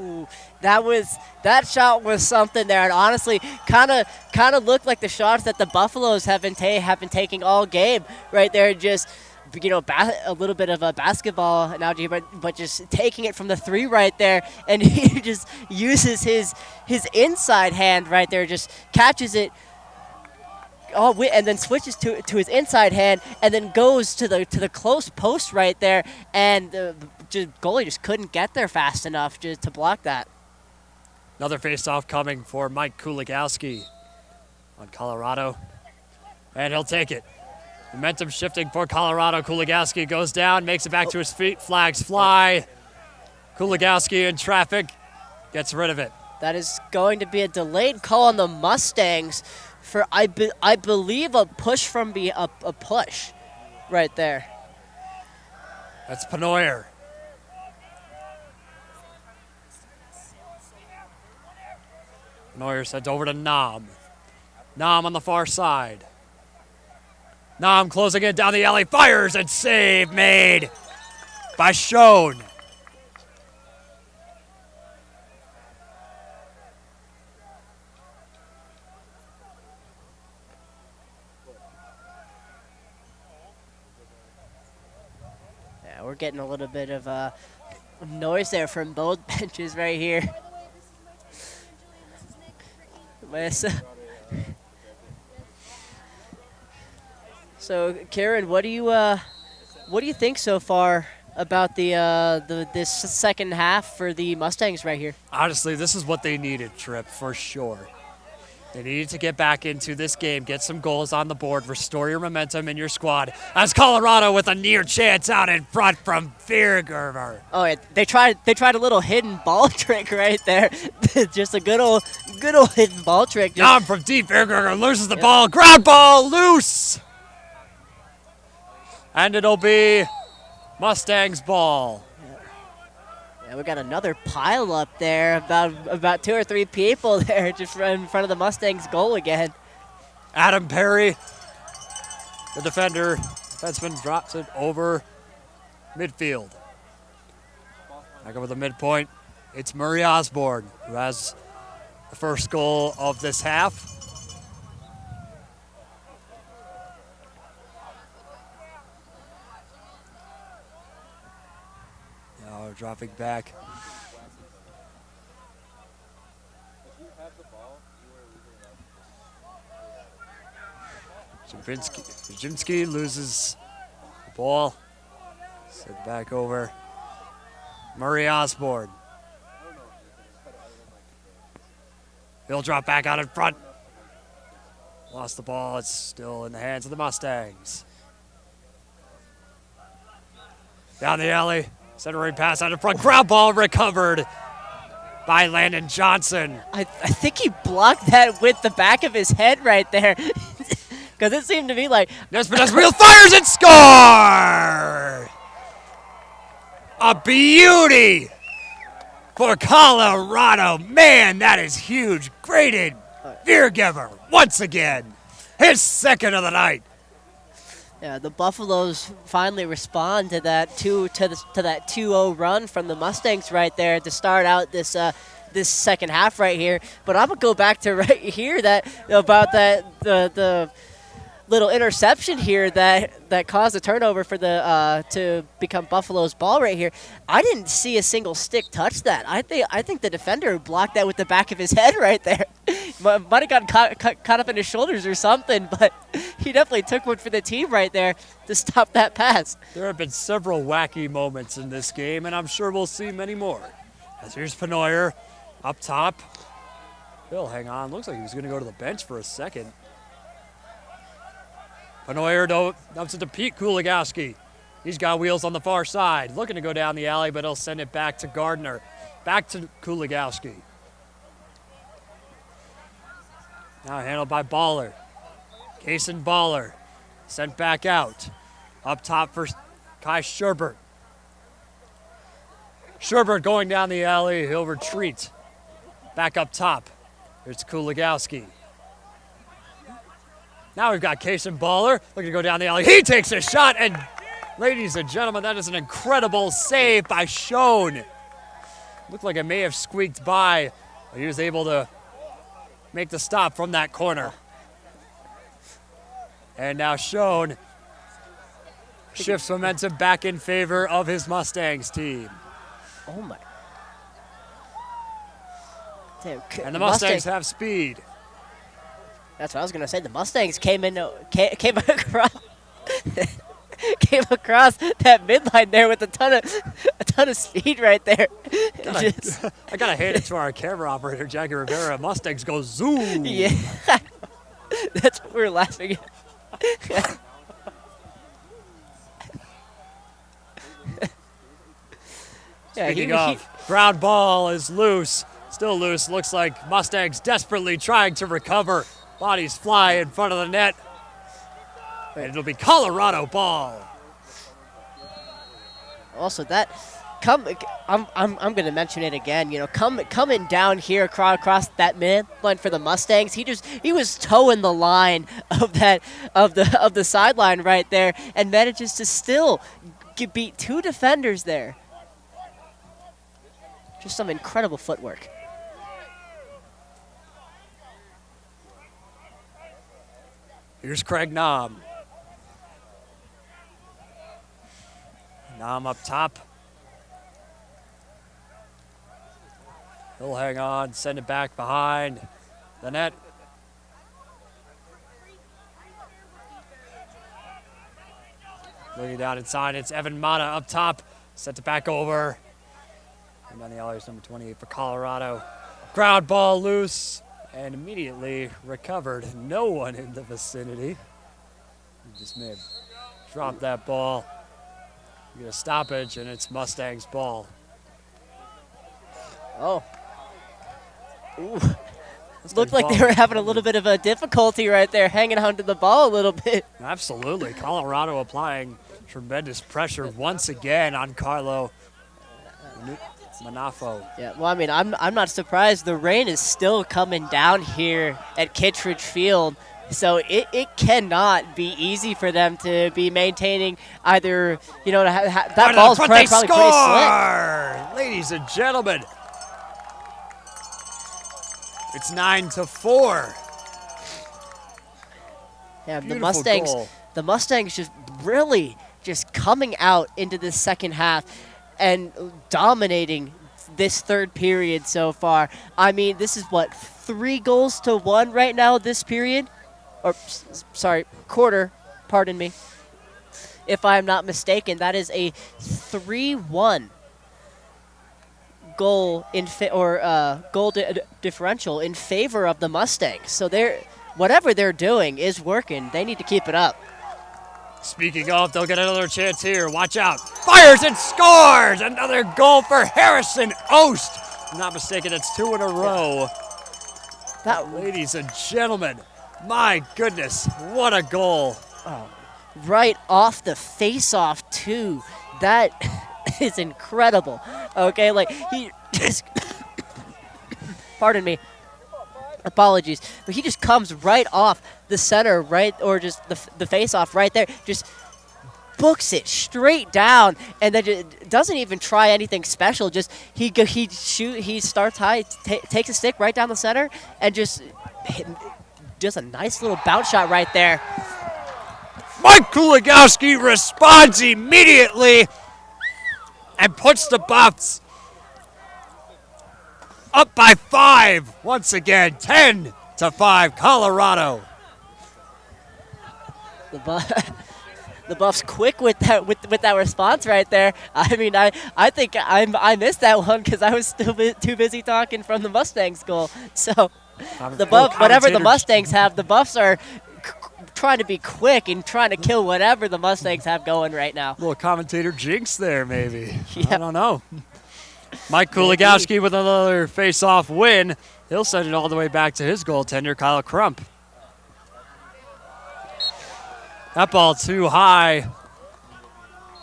Ooh, that shot was something there, and honestly, kind of looked like the shots that the Buffaloes have been taking all game right there. Just, you know, a little bit of a basketball analogy, but just taking it from the 3 right there, and he just uses his inside hand right there, just catches it, and then switches to his inside hand, and then goes to the close post right there, and the goalie just couldn't get there fast enough just to block that. Another face-off coming for Mike Kuligowski on Colorado, and he'll take it. Momentum shifting for Colorado. Kuligowski goes down, makes it back to his feet. Flags fly. Kuligowski in traffic, gets rid of it. That is going to be a delayed call on the Mustangs for, I believe, a push from a push right there. That's Penoyer. Neuer sent over to Nam. Nam on the far side. Nam closing it down the alley, fires, and save made by Schoen. Yeah, we're getting a little bit of noise there from both benches right here. So, Karen, what do you think so far about this second half for the Mustangs right here? Honestly, this is what they needed, Tripp, for sure. They needed to get back into this game, get some goals on the board, restore your momentum in your squad. As Colorado with a near chance out in front from Viergerver. Oh yeah, they tried a little hidden ball trick right there. Just a good old hidden ball trick. Nam from deep, Viergerver loses the ball, ground ball loose. And it'll be Mustangs ball. Yeah, we got another pile up there, about 2 or 3 people there, just in front of the Mustangs goal again. Adam Perry, the defenseman drops it over midfield. Back over the midpoint, it's Murray Osborne who has the first goal of this half. Now dropping back. Jimsky loses the ball. Sent back over. Murray Osborne. He'll drop back out in front. Lost the ball. It's still in the hands of the Mustangs. Down the alley. Centering pass out in front. Ground ball recovered by Landon Johnson. I think he blocked that with the back of his head right there. Because it seemed to be like... Nesbitt fires and score! A beauty for Colorado. Man, that is huge. Graded Viergever once again. His second of the night. Yeah, the Buffaloes finally respond to that 2-0 run from the Mustangs right there to start out this second half right here. But I'm gonna go back to right here the little interception here that caused a turnover for to become Buffalo's ball right here. I didn't see a single stick touch that. I think the defender blocked that with the back of his head right there. Might have got caught up in his shoulders or something, but he definitely took one for the team right there to stop that pass. There have been several wacky moments in this game, and I'm sure we'll see many more. As here's Penoyer up top. He'll hang on. Looks like he was going to go to the bench for a second. Penoyer dumps it to Pete Kuligowski. He's got wheels on the far side. Looking to go down the alley, but he'll send it back to Gardner. Back to Kuligowski. Now handled by Baller. Kaysen Baller. Sent back out. Up top for Kai Sherbert. Sherbert going down the alley. He'll retreat. Back up top. Here's Kuligowski. Now we've got Kaysen Baller looking to go down the alley. He takes a shot, and ladies and gentlemen, that is an incredible save by Schoen. Looked like it may have squeaked by, but he was able to make the stop from that corner. And now Schoen shifts momentum back in favor of his Mustangs team. Oh my. Damn, and the Mustangs have speed. That's what I was gonna say. The Mustangs came across came across that midline there with a ton of speed right there. I gotta hand it to our camera operator, Jackie Rivera. Mustangs go zoom. Yeah, that's what we're laughing at. Speaking of, ground ball is loose. Still loose. Looks like Mustangs desperately trying to recover. Bodies fly in front of the net. And it'll be Colorado ball. Also, that I'm going to mention it again. You know, coming down here across that midline for the Mustangs, he was towing the line of the sideline right there, and manages to still beat 2 defenders there. Just some incredible footwork. Here's Craig Nom. Nom up top. He'll hang on, send it back behind the net. Looking down inside, it's Evan Mata up top. Sent it back over. And on the alley is number 28 for Colorado. Ground ball loose and immediately recovered. No one in the vicinity. He just may have dropped that ball. We get a stoppage, and it's Mustangs ball. Oh. Ooh. Looked like they were having a little bit of a difficulty right there, hanging onto the ball a little bit. Absolutely. Colorado applying tremendous pressure once again on Carlo Manafo. Yeah, well, I mean, I'm not surprised. The rain is still coming down here at Kittredge Field, so it cannot be easy for them to be maintaining either, you know, that ball's probably pretty slick. Ladies and gentlemen, it's 9-4. Yeah, Beautiful the Mustangs just really just coming out into the second half and dominating this third period so far. I mean, this is what, 3-1 right now this period? Or, sorry, quarter, pardon me. If I'm not mistaken, that is a 3-1 goal goal differential in favor of the Mustangs. So whatever they're doing is working. They need to keep it up. Speaking of, they'll get another chance here. Watch out. Fires and scores! Another goal for Harrison Ost. If I'm not mistaken, it's 2 in a row. Ladies and gentlemen, my goodness, what a goal. Oh, right off the face-off, too. That is incredible. Okay, like, he just, pardon me, apologies, but he just comes right off the center, right, or just the face-off right there, just books it straight down, and then just doesn't even try anything special. Just he starts high, takes a stick right down the center, and just a nice little bounce shot right there. Mike Kuligowski responds immediately and puts the Buffs up by 5 once again, 10-5, Colorado. The Buffs quick with that response right there. I mean, I think I missed that one because I was still too busy talking from the Mustangs goal. So whatever the Mustangs have, the Buffs are trying to be quick and trying to kill whatever the Mustangs have going right now. Little commentator jinx there, maybe. Yeah. I don't know. Mike Kuligowski with another face-off win. He'll send it all the way back to his goaltender, Kyle Crump. That ball too high.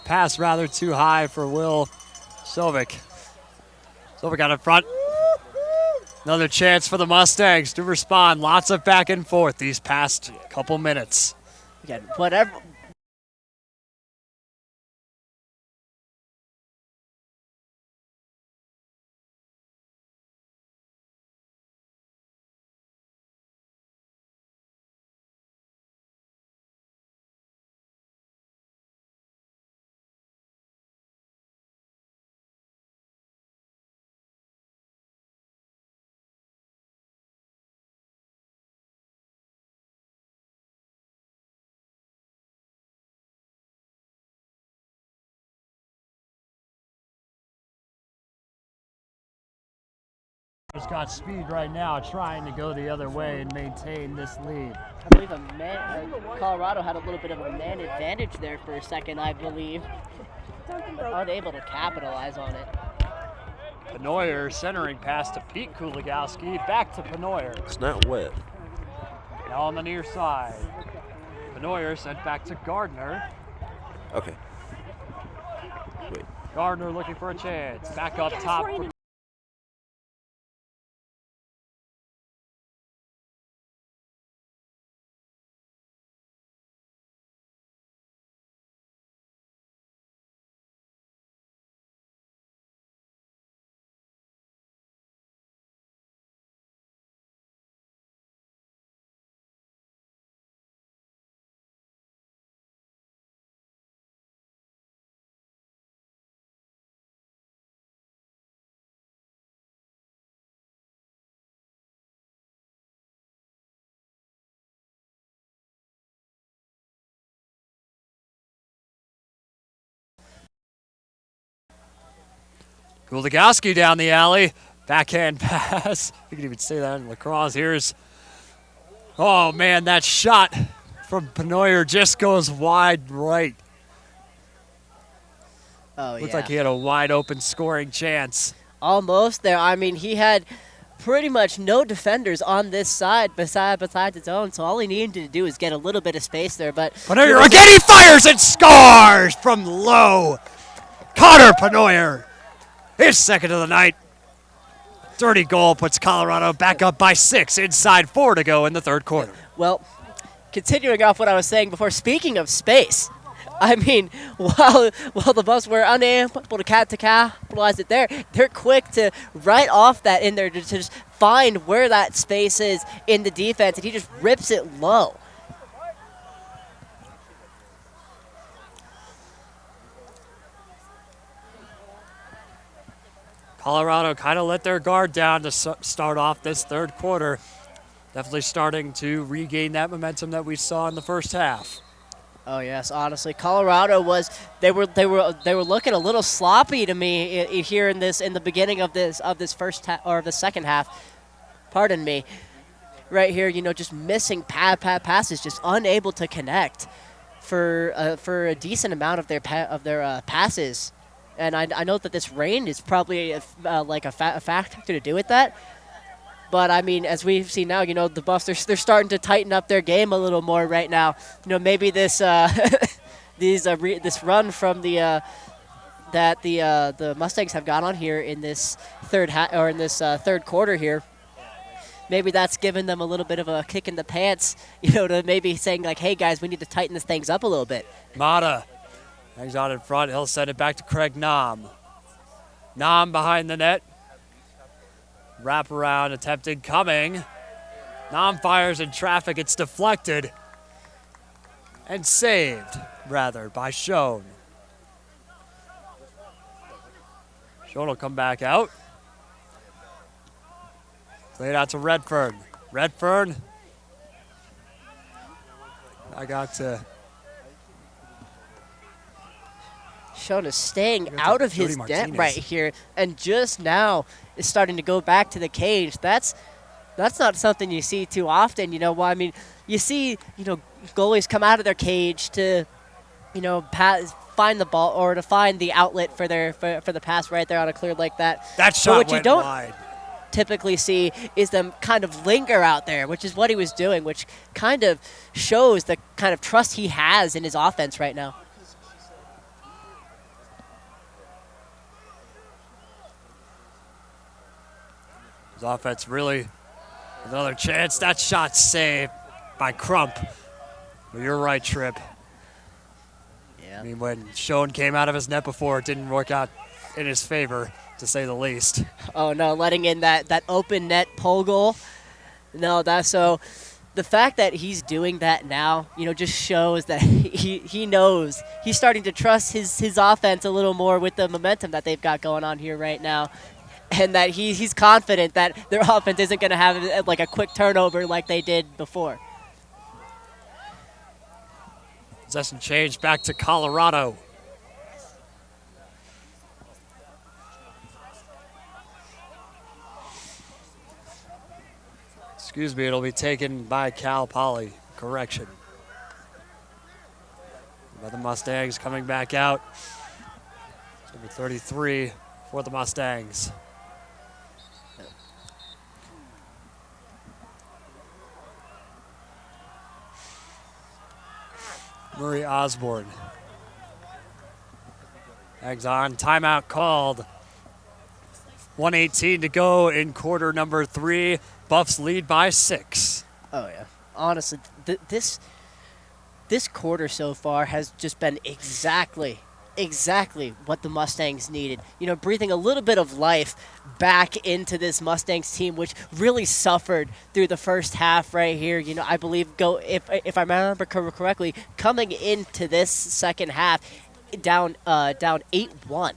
Pass rather too high for Will Sovic. Sovic out in front. Another chance for the Mustangs to respond. Lots of back and forth these past couple minutes. Again, whatever. Just got speed right now, trying to go the other way and maintain this lead. I believe Colorado had a little bit of a man advantage there for a second, I believe. Unable to capitalize on it. Penoyer centering pass to Pete Kuligowski, back to Penoyer. It's not wet. Now on the near side. Penoyer sent back to Gardner. Okay. Wait. Gardner looking for a chance. Back up top. Kuligowski down the alley. Backhand pass. You can even say that in lacrosse. Oh man, that shot from Penoyer just goes wide right. Oh, Looked yeah. like he had a wide open scoring chance. Almost there. I mean, he had pretty much no defenders on this side besides his own, so all he needed to do is get a little bit of space there. But Penoyer again, he fires and scores from low. Connor Penoyer, his second of the night. Dirty goal puts Colorado back up by 6, inside 4 to go in the third quarter. Well, continuing off what I was saying before, speaking of space, I mean, while the Buffs were unable to capitalize it there, they're quick to right off that in there to just find where that space is in the defense, and he just rips it low. Colorado kind of let their guard down to start off this third quarter. Definitely starting to regain that momentum that we saw in the first half. Oh yes, honestly, Colorado they were looking a little sloppy to me here in the beginning of this first half or the second half. Pardon me. Right here, just missing passes, just unable to connect for a decent amount of their passes. And I know that this rain is probably a factor to do with that. But, I mean, as we've seen now, the Buffs, they're starting to tighten up their game a little more right now. Maybe this this run from the Mustangs have gone on here in this third quarter here, maybe that's given them a little bit of a kick in the pants, to maybe saying, like, hey, guys, we need to tighten this things up a little bit. Mata hangs out in front. He'll send it back to Craig Nam. Nam behind the net. Wraparound attempted coming. Nam fires in traffic. It's deflected. And saved, rather, by Schoen. Schoen will come back out. Play it out to Redfern. Redfern. I got to... Schoen is staying out of his net right here, and just now is starting to go back to the cage. That's not something you see too often. I mean, you see, goalies come out of their cage to, find the ball or to find the outlet for the pass right there on a clear like that. That shot went wide. Typically see is them kind of linger out there, which is what he was doing, which kind of shows the kind of trust he has in his offense right now. His offense really, another chance. That shot saved by Crump. Well, you're right, Tripp. Yeah. I mean, when Schoen came out of his net before, it didn't work out in his favor, to say the least. Oh, no, letting in that open net pole goal. No, so the fact that he's doing that now, just shows that he knows. He's starting to trust his offense a little more with the momentum that they've got going on here right now. And that he's confident that their offense isn't going to have like a quick turnover like they did before. Possession change back to Colorado. Excuse me, it'll be taken by Cal Poly. Correction. By the Mustangs coming back out. Number 33 for the Mustangs. Murray Osborne. Hangs on. Timeout called. 1:18 to go in quarter number 3. Buffs lead by 6. Oh yeah. Honestly, this quarter so far has just been exactly what the Mustangs needed. You know, breathing a little bit of life back into this Mustangs team, which really suffered through the first half right here. You know, I believe if I remember correctly, coming into this second half, down 8-1,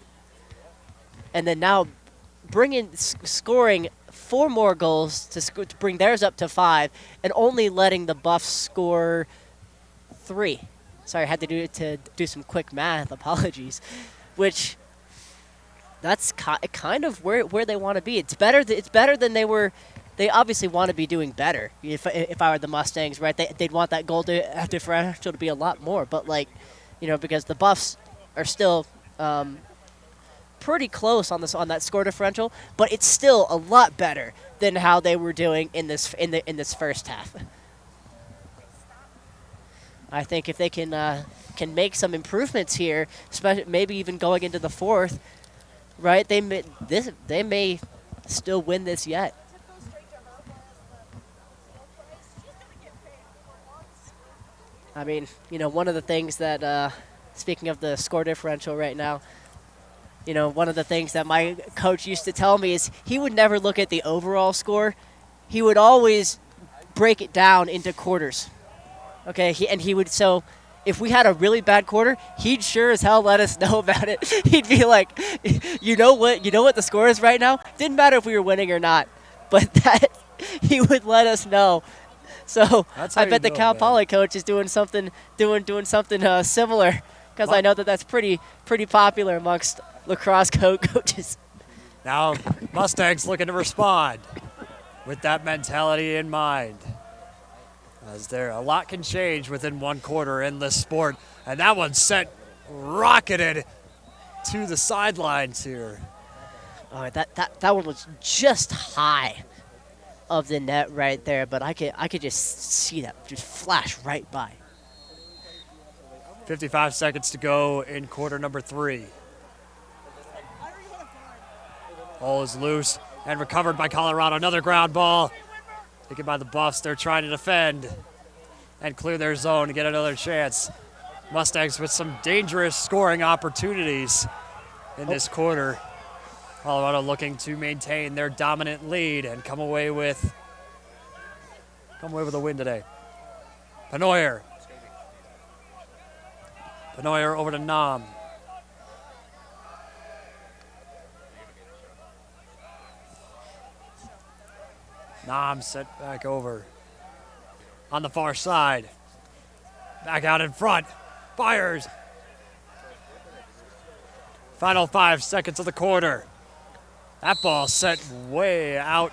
and then now scoring 4 more goals to bring theirs up to 5, and only letting the Buffs score 3. Sorry, I had to do some quick math. Apologies. Which, that's kind of where they want to be. It's better than they were. They obviously want to be doing better. If I were the Mustangs, right, they'd want that goal differential to be a lot more. But because the Buffs are still pretty close on that score differential, but it's still a lot better than how they were doing in this first half. I think if they can make some improvements here, especially maybe even going into the fourth, right? They may still win this yet. I mean, one of the things that, speaking of the score differential right now, one of the things that my coach used to tell me is he would never look at the overall score. He would always break it down into quarters. Okay, so if we had a really bad quarter, he'd sure as hell let us know about it. He'd be like, you know what the score is right now? Didn't matter if we were winning or not, but that he would let us know. So I bet the Cal Poly coach is doing something similar, because I know that's pretty popular amongst lacrosse coaches. Now Mustangs looking to respond with that mentality in mind. As a lot can change within one quarter in this sport. And that one rocketed to the sidelines here. Oh, that one was just high of the net right there, but I could just see that just flash right by. 55 seconds to go in quarter number 3. Ball is loose and recovered by Colorado. Another ground ball. Taken by the Buffs. They're trying to defend and clear their zone to get another chance. Mustangs with some dangerous scoring opportunities in this quarter. Colorado looking to maintain their dominant lead and come away with a win today. Penoyer over to Nam. Nam sent back over on the far side. Back out in front. Fires. Final 5 seconds of the quarter. That ball sent way out.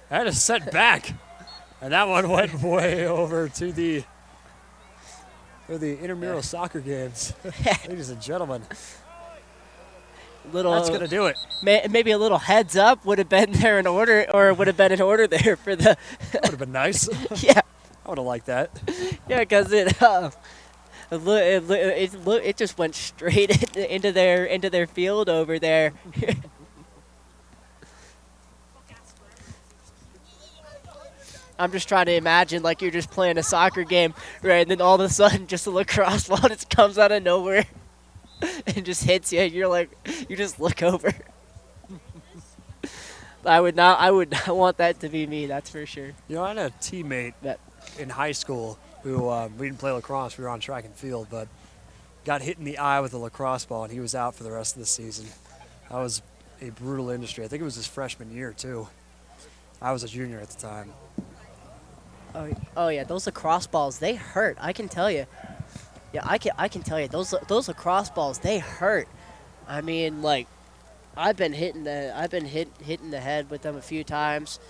That is sent back. And that one went way over to the intramural soccer games. Ladies and gentlemen. That's going to do it. Maybe a little heads up would have been there in order, or would have been in order there for the. That would have been nice. Yeah. I would have liked that. Yeah, because it just went straight into their field over there. I'm just trying to imagine like you're just playing a soccer game, right? And then all of a sudden, just a lacrosse ball just comes out of nowhere. And just hits you. You're like, you just look over. I would not want that to be me. That's for sure. I had a teammate in high school who we didn't play lacrosse. We were on track and field, but got hit in the eye with a lacrosse ball, and he was out for the rest of the season. That was a brutal industry. I think it was his freshman year too. I was a junior at the time. Oh yeah, those lacrosse balls, they hurt. I can tell you. Yeah, I can tell you those lacrosse balls, they hurt. I mean, like, I've been hitting the head with them a few times,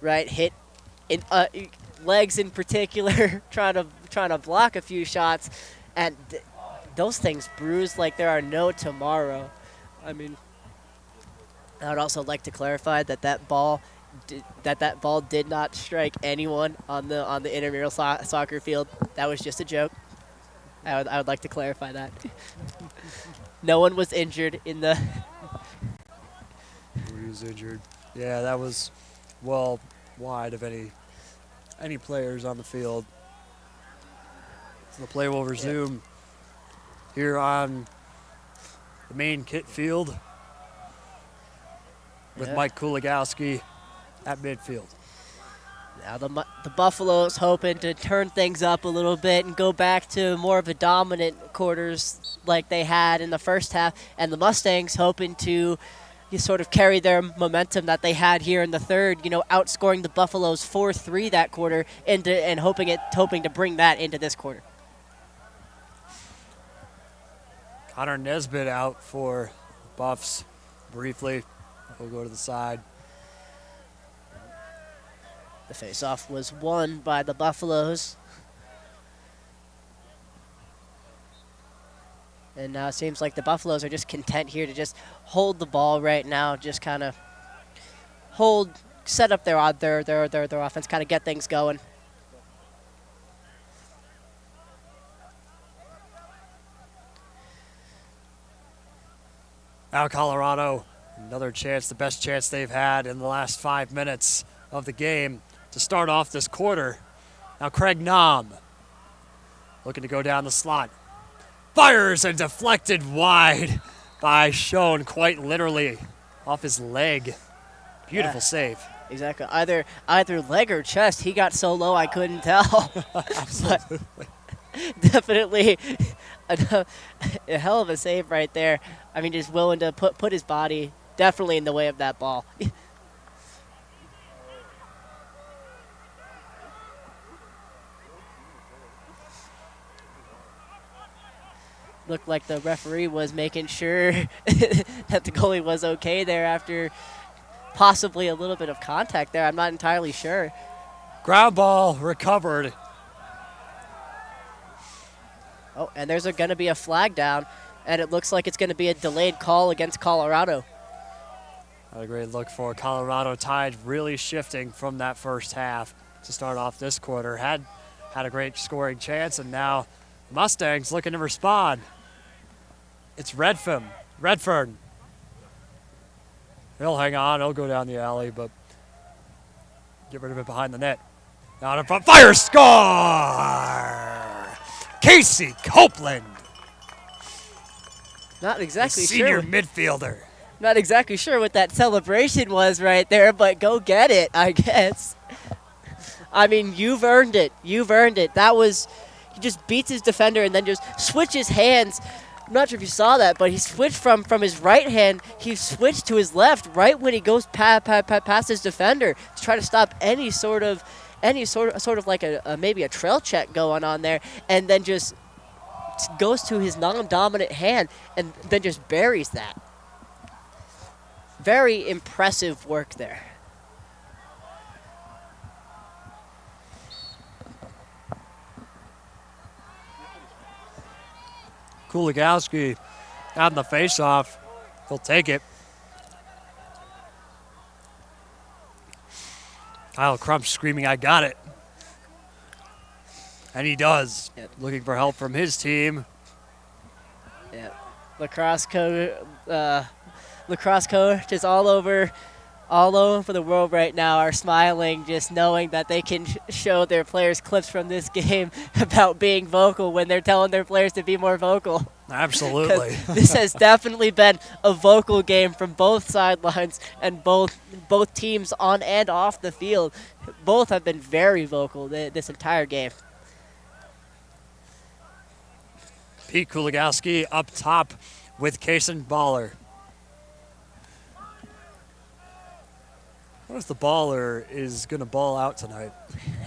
right? Hit in legs in particular, trying to block a few shots, and those things bruise like there are no tomorrow. I mean, I would also like to clarify that ball that ball did not strike anyone on the intramural soccer field. That was just a joke. I would like to clarify that. No one was injured in the. He was injured. Yeah, that was well wide of any players on the field. So the play will resume here on the main kit field with Mike Kuligowski at midfield. Now the Buffaloes hoping to turn things up a little bit and go back to more of a dominant quarters like they had in the first half, and the Mustangs hoping to sort of carry their momentum that they had here in the third, outscoring the Buffaloes 4-3 that quarter and hoping to bring that into this quarter. Connor Nesbitt out for Buffs briefly. He'll go to the side. The faceoff was won by the Buffaloes. And now it seems like the Buffaloes are just content here to just hold the ball right now, just kind of set up their offense, kind of get things going. Now Colorado, another chance, the best chance they've had in the last 5 minutes of the game to start off this quarter. Now Craig Nom looking to go down the slot. Fires and deflected wide by Schoen, quite literally off his leg. Beautiful save. Exactly. Either leg or chest. He got so low I couldn't tell. Absolutely. Definitely a hell of a save right there. I mean, just willing to put his body definitely in the way of that ball. Looked like the referee was making sure that the goalie was okay there after possibly a little bit of contact there. I'm not entirely sure. Ground ball recovered. Oh, and there's going to be a flag down, and it looks like it's going to be a delayed call against Colorado. Not a great look for Colorado. Tide really shifting from that first half to start off this quarter. Had a great scoring chance, and now Mustangs looking to respond. It's Redfern. He'll hang on. He'll go down the alley, but get rid of it behind the net. Now in front. Fire score! Casey Copeland. Not exactly senior sure. midfielder. Not exactly sure what that celebration was right there, but go get it, I guess. I mean, you've earned it. You've earned it. That was, he just beats his defender and then just switches hands. I'm not sure if you saw that, but he switched from his right hand, he switched to his left right when he goes past his defender to try to stop any sort of like maybe a trail check going on there, and then just goes to his non-dominant hand and then just buries that. Very impressive work there. Kuligowski out in the face-off. He'll take it. Kyle Crump screaming, "I got it." And he does. Yep. Looking for help from his team. Yeah, lacrosse coach is all over the world right now are smiling, just knowing that they can show their players clips from this game about being vocal when they're telling their players to be more vocal. Absolutely. This has definitely been a vocal game from both sidelines and both teams on and off the field. Both have been very vocal this entire game. Pete Kuligowski up top with Kason Baller. What if the baller is going to ball out tonight?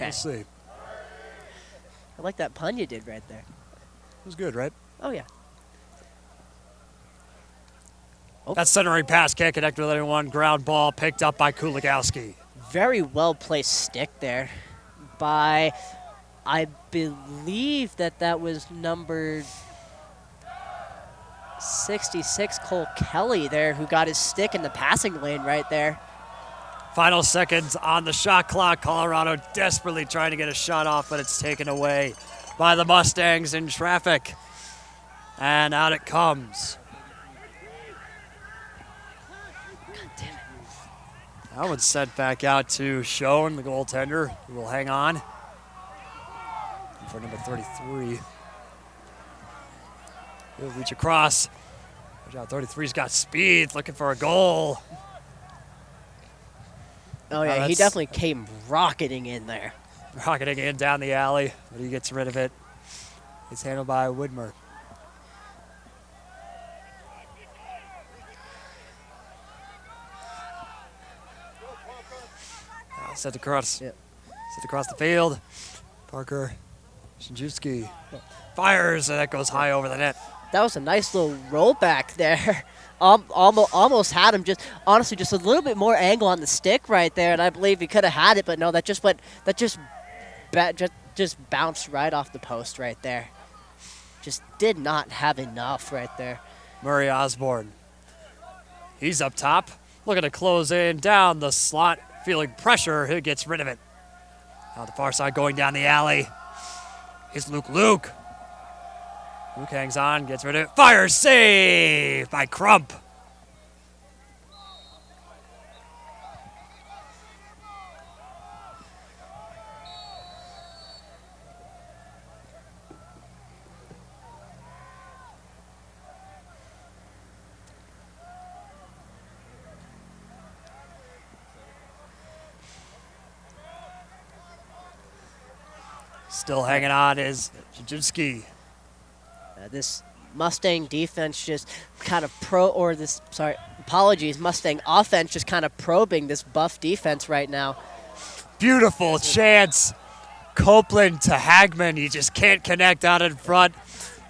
We'll see. I like that pun you did right there. It was good, right? Oh, yeah. That centering pass can't connect with anyone. Ground ball picked up by Kuligowski. Very well-placed stick there by, I believe that was number 66, Cole Kelly there, who got his stick in the passing lane right there. Final seconds on the shot clock. Colorado desperately trying to get a shot off, but it's taken away by the Mustangs in traffic. And out it comes. That one's sent back out to Schoen, the goaltender, who will hang on for number 33. He'll reach across. Watch out, 33's got speed, looking for a goal. Oh, yeah, he definitely came rocketing in there. Rocketing in down the alley, but he gets rid of it. It's handled by Widmer. Set across the field. Parker Shinjuski fires, and that goes high over the net. That was a nice little rollback there. Almost had him just a little bit more angle on the stick right there, and I believe he could have had it, but no, that just bounced right off the post right there. Just did not have enough right there. Murray Osborne. He's up top, looking to close in down the slot. Feeling pressure, he gets rid of it. On the far side, going down the alley, is Luke. Luke hangs on, gets rid of it. Fire save by Crump. Still hanging on is Jajinski. This Mustang defense just kind of Mustang offense just kind of probing this Buff defense right now. Beautiful chance. Copeland to Hagman. He just can't connect out in front.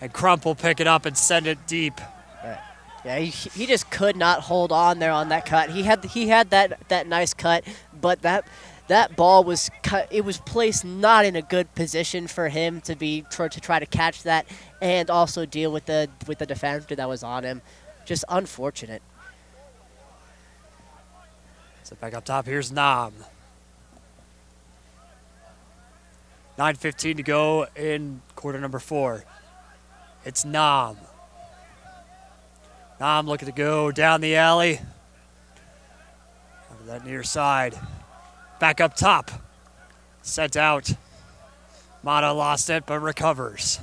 And Crump will pick it up and send it deep. Yeah, he just could not hold on there on that cut. He had that nice cut, but that ball was cut. It was placed not in a good position for him to try to catch that and also deal with the defender that was on him. Just unfortunate. So back up top, here's Nam. 9:15 to go in quarter number 4. It's Nam. Nam looking to go down the alley. Over that near side. Back up top. Sent out. Mata lost it, but recovers.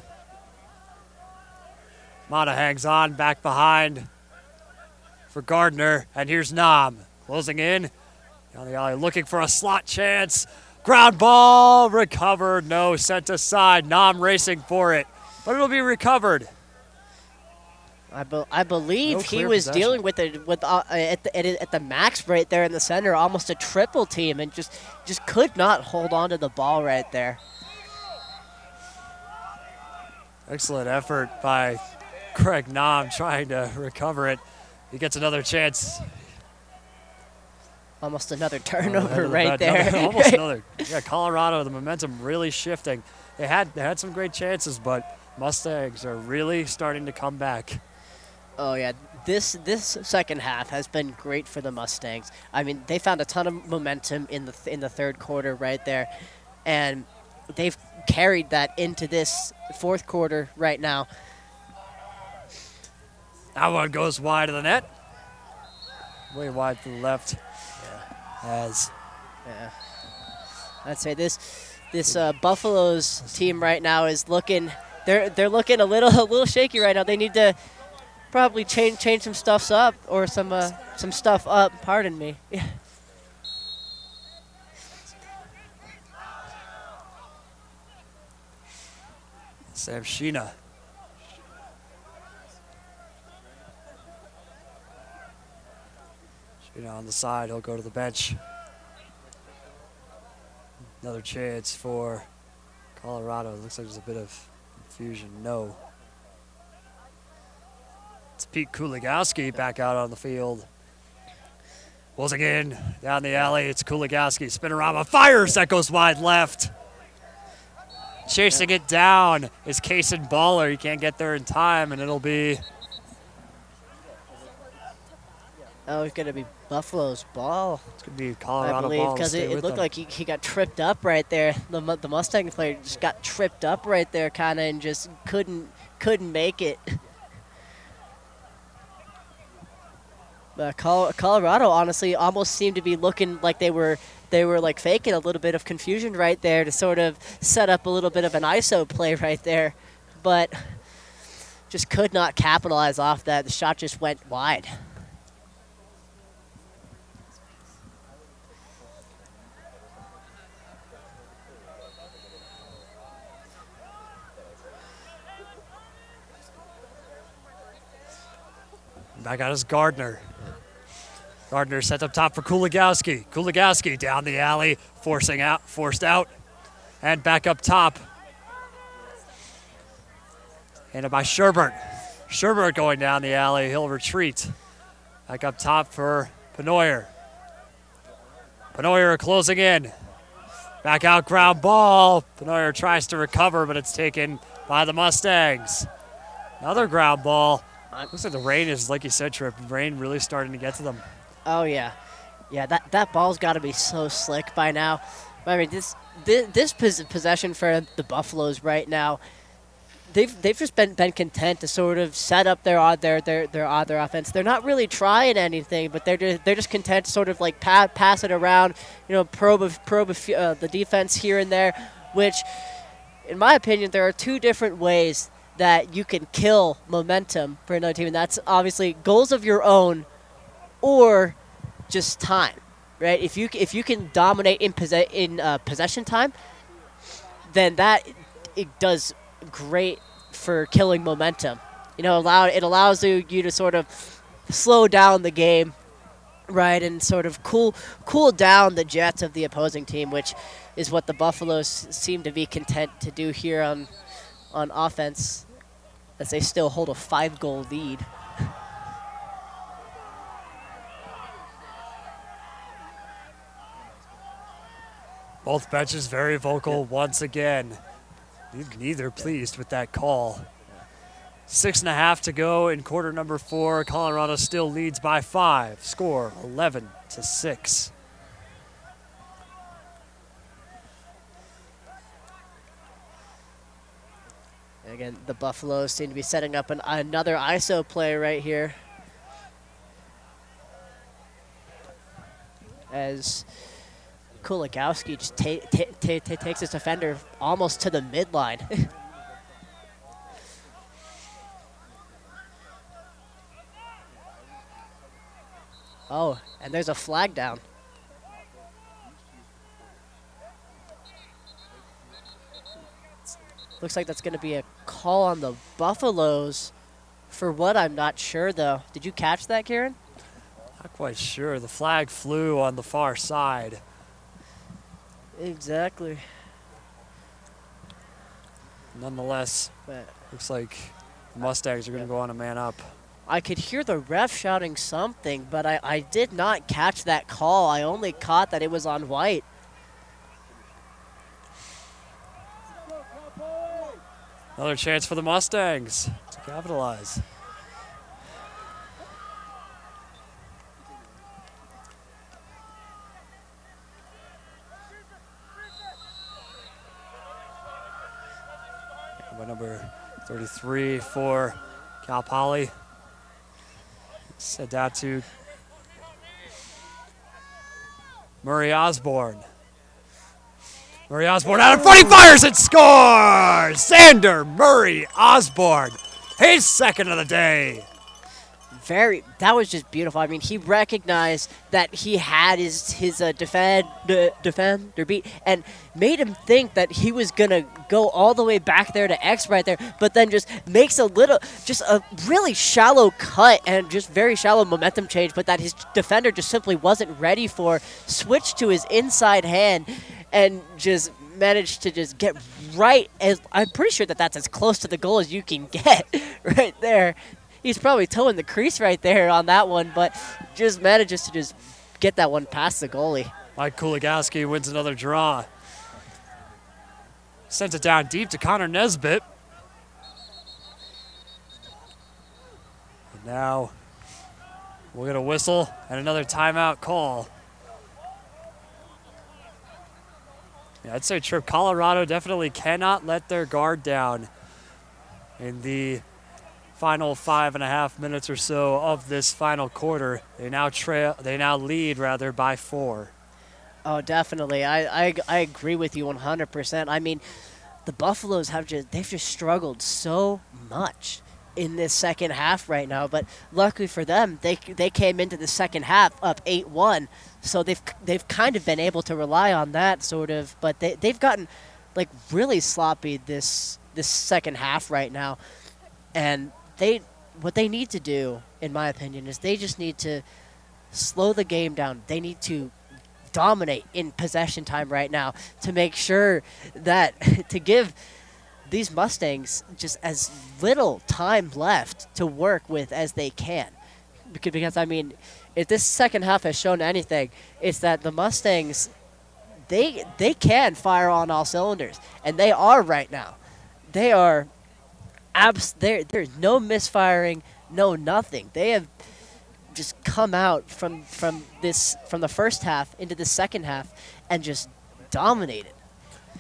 Mata hangs on, back behind for Gardner. And here's Nam. Closing in. Down the alley, looking for a slot chance. Ground ball, recovered. No, sent aside. Nam racing for it, but it'll be recovered. I believe he was dealing with it at the max right there in the center, almost a triple team, and just could not hold on to the ball right there. Excellent effort by Craig Nam trying to recover it. He gets another chance. Almost another turnover right there. Almost another. Yeah, Colorado, the momentum really shifting. They had some great chances, but Mustangs are really starting to come back. Oh yeah, this second half has been great for the Mustangs. I mean, they found a ton of momentum in the third quarter right there, and they've carried that into this fourth quarter right now. That one goes wide of the net. Way wide to the left. I'd say this Buffalo's team right now is looking. They're looking a little shaky right now. They need to probably change some stuff up or some stuff up. Pardon me. Sam Sheena. Sheena on the side. He'll go to the bench. Another chance for Colorado. Looks like there's a bit of confusion. No. It's Pete Kuligowski back out on the field. Closing in down the alley. It's Kuligowski. Spinorama fires. That goes wide left. Chasing it down is Kaysen Baller. He can't get there in time, and it'll be. Oh, it's going to be Buffalo's ball, It's going to be a I Colorado believe, ball to because stay it with looked them. like he got tripped up right there. The Mustang player just got tripped up right there, kind of, and just couldn't make it. But Colorado honestly almost seemed to be looking like they were like faking a little bit of confusion right there to sort of set up a little bit of an ISO play right there, but just could not capitalize off that. The shot just went wide. Back out is Gardner. Gardner set up top for Kuligowski. Kuligowski down the alley, forced out, and back up top. Handed by Sherbert. Sherbert going down the alley. He'll retreat. Back up top for Penoyer. Penoyer closing in. Back out, ground ball. Penoyer tries to recover, but it's taken by the Mustangs. Another ground ball. Looks like the rain is, like you said, Tripp, rain really starting to get to them. Oh yeah, that ball's got to be so slick by now. I mean, this possession for the Buffaloes right now, they've just been content to sort of set up their offense. They're not really trying anything, but they're just content to sort of like pass it around, probe the defense here and there. Which, in my opinion, there are two different ways that you can kill momentum for another team, and that's obviously goals of your own or just time, right? If you can dominate in possession time, then it does great for killing momentum. It allows you to sort of slow down the game, right, and sort of cool down the jets of the opposing team, which is what the Buffaloes seem to be content to do here on offense, as they still hold a 5-goal lead. Both benches very vocal once again. Neither pleased with that call. 6.5 to go in quarter number 4. Colorado still leads by 5. Score 11-6. Again, the Buffaloes seem to be setting up another ISO play right here, as Kuligowski just takes his defender almost to the midline. Oh, and there's a flag down. Looks like that's going to be a call on the Buffaloes for what, I'm not sure, though. Did you catch that, Kieran? Not quite sure. The flag flew on the far side. Exactly. Nonetheless, But looks like the Mustangs are going to go on a man up. I could hear the ref shouting something, but I did not catch that call. I only caught that it was on white. Another chance for the Mustangs to capitalize. By number 33 for Cal Poly. Sent out to Murray Osborne. Murray Osborne out in front, he fires and scores! Xander Murray Osborne, his second of the day. That was just beautiful. I mean, he recognized that he had his defender beat and made him think that he was going to go all the way back there to X right there, but then just makes a really shallow cut and just very shallow momentum change, but that his defender just simply wasn't ready for, switched to his inside hand and just managed to just get right as, I'm pretty sure that's as close to the goal as you can get right there. He's probably toeing the crease right there on that one, but just manages to just get that one past the goalie. Mike Kuligowski wins another draw. Sends it down deep to Connor Nesbitt. And now We'll get a whistle and another timeout call. Yeah, I'd say, Tripp, Colorado definitely cannot let their guard down in the final 5.5 minutes or so of this final quarter. They now lead by 4. Oh, definitely. I agree with you 100%. I mean, the Buffaloes they've just struggled so much in this second half right now, but luckily for them, they came into the second half up 8-1, so they've kind of been able to rely on that sort of, but they've gotten like really sloppy this second half right now, and what they need to do, in my opinion, is they just need to slow the game down. They need to dominate in possession time right now to make sure that to give these Mustangs just as little time left to work with as they can. Because I mean, if this second half has shown anything, it's that the Mustangs, they can fire on all cylinders, and they are right now. They are there's no misfiring, no nothing. They have just come out from the first half into the second half and just dominated.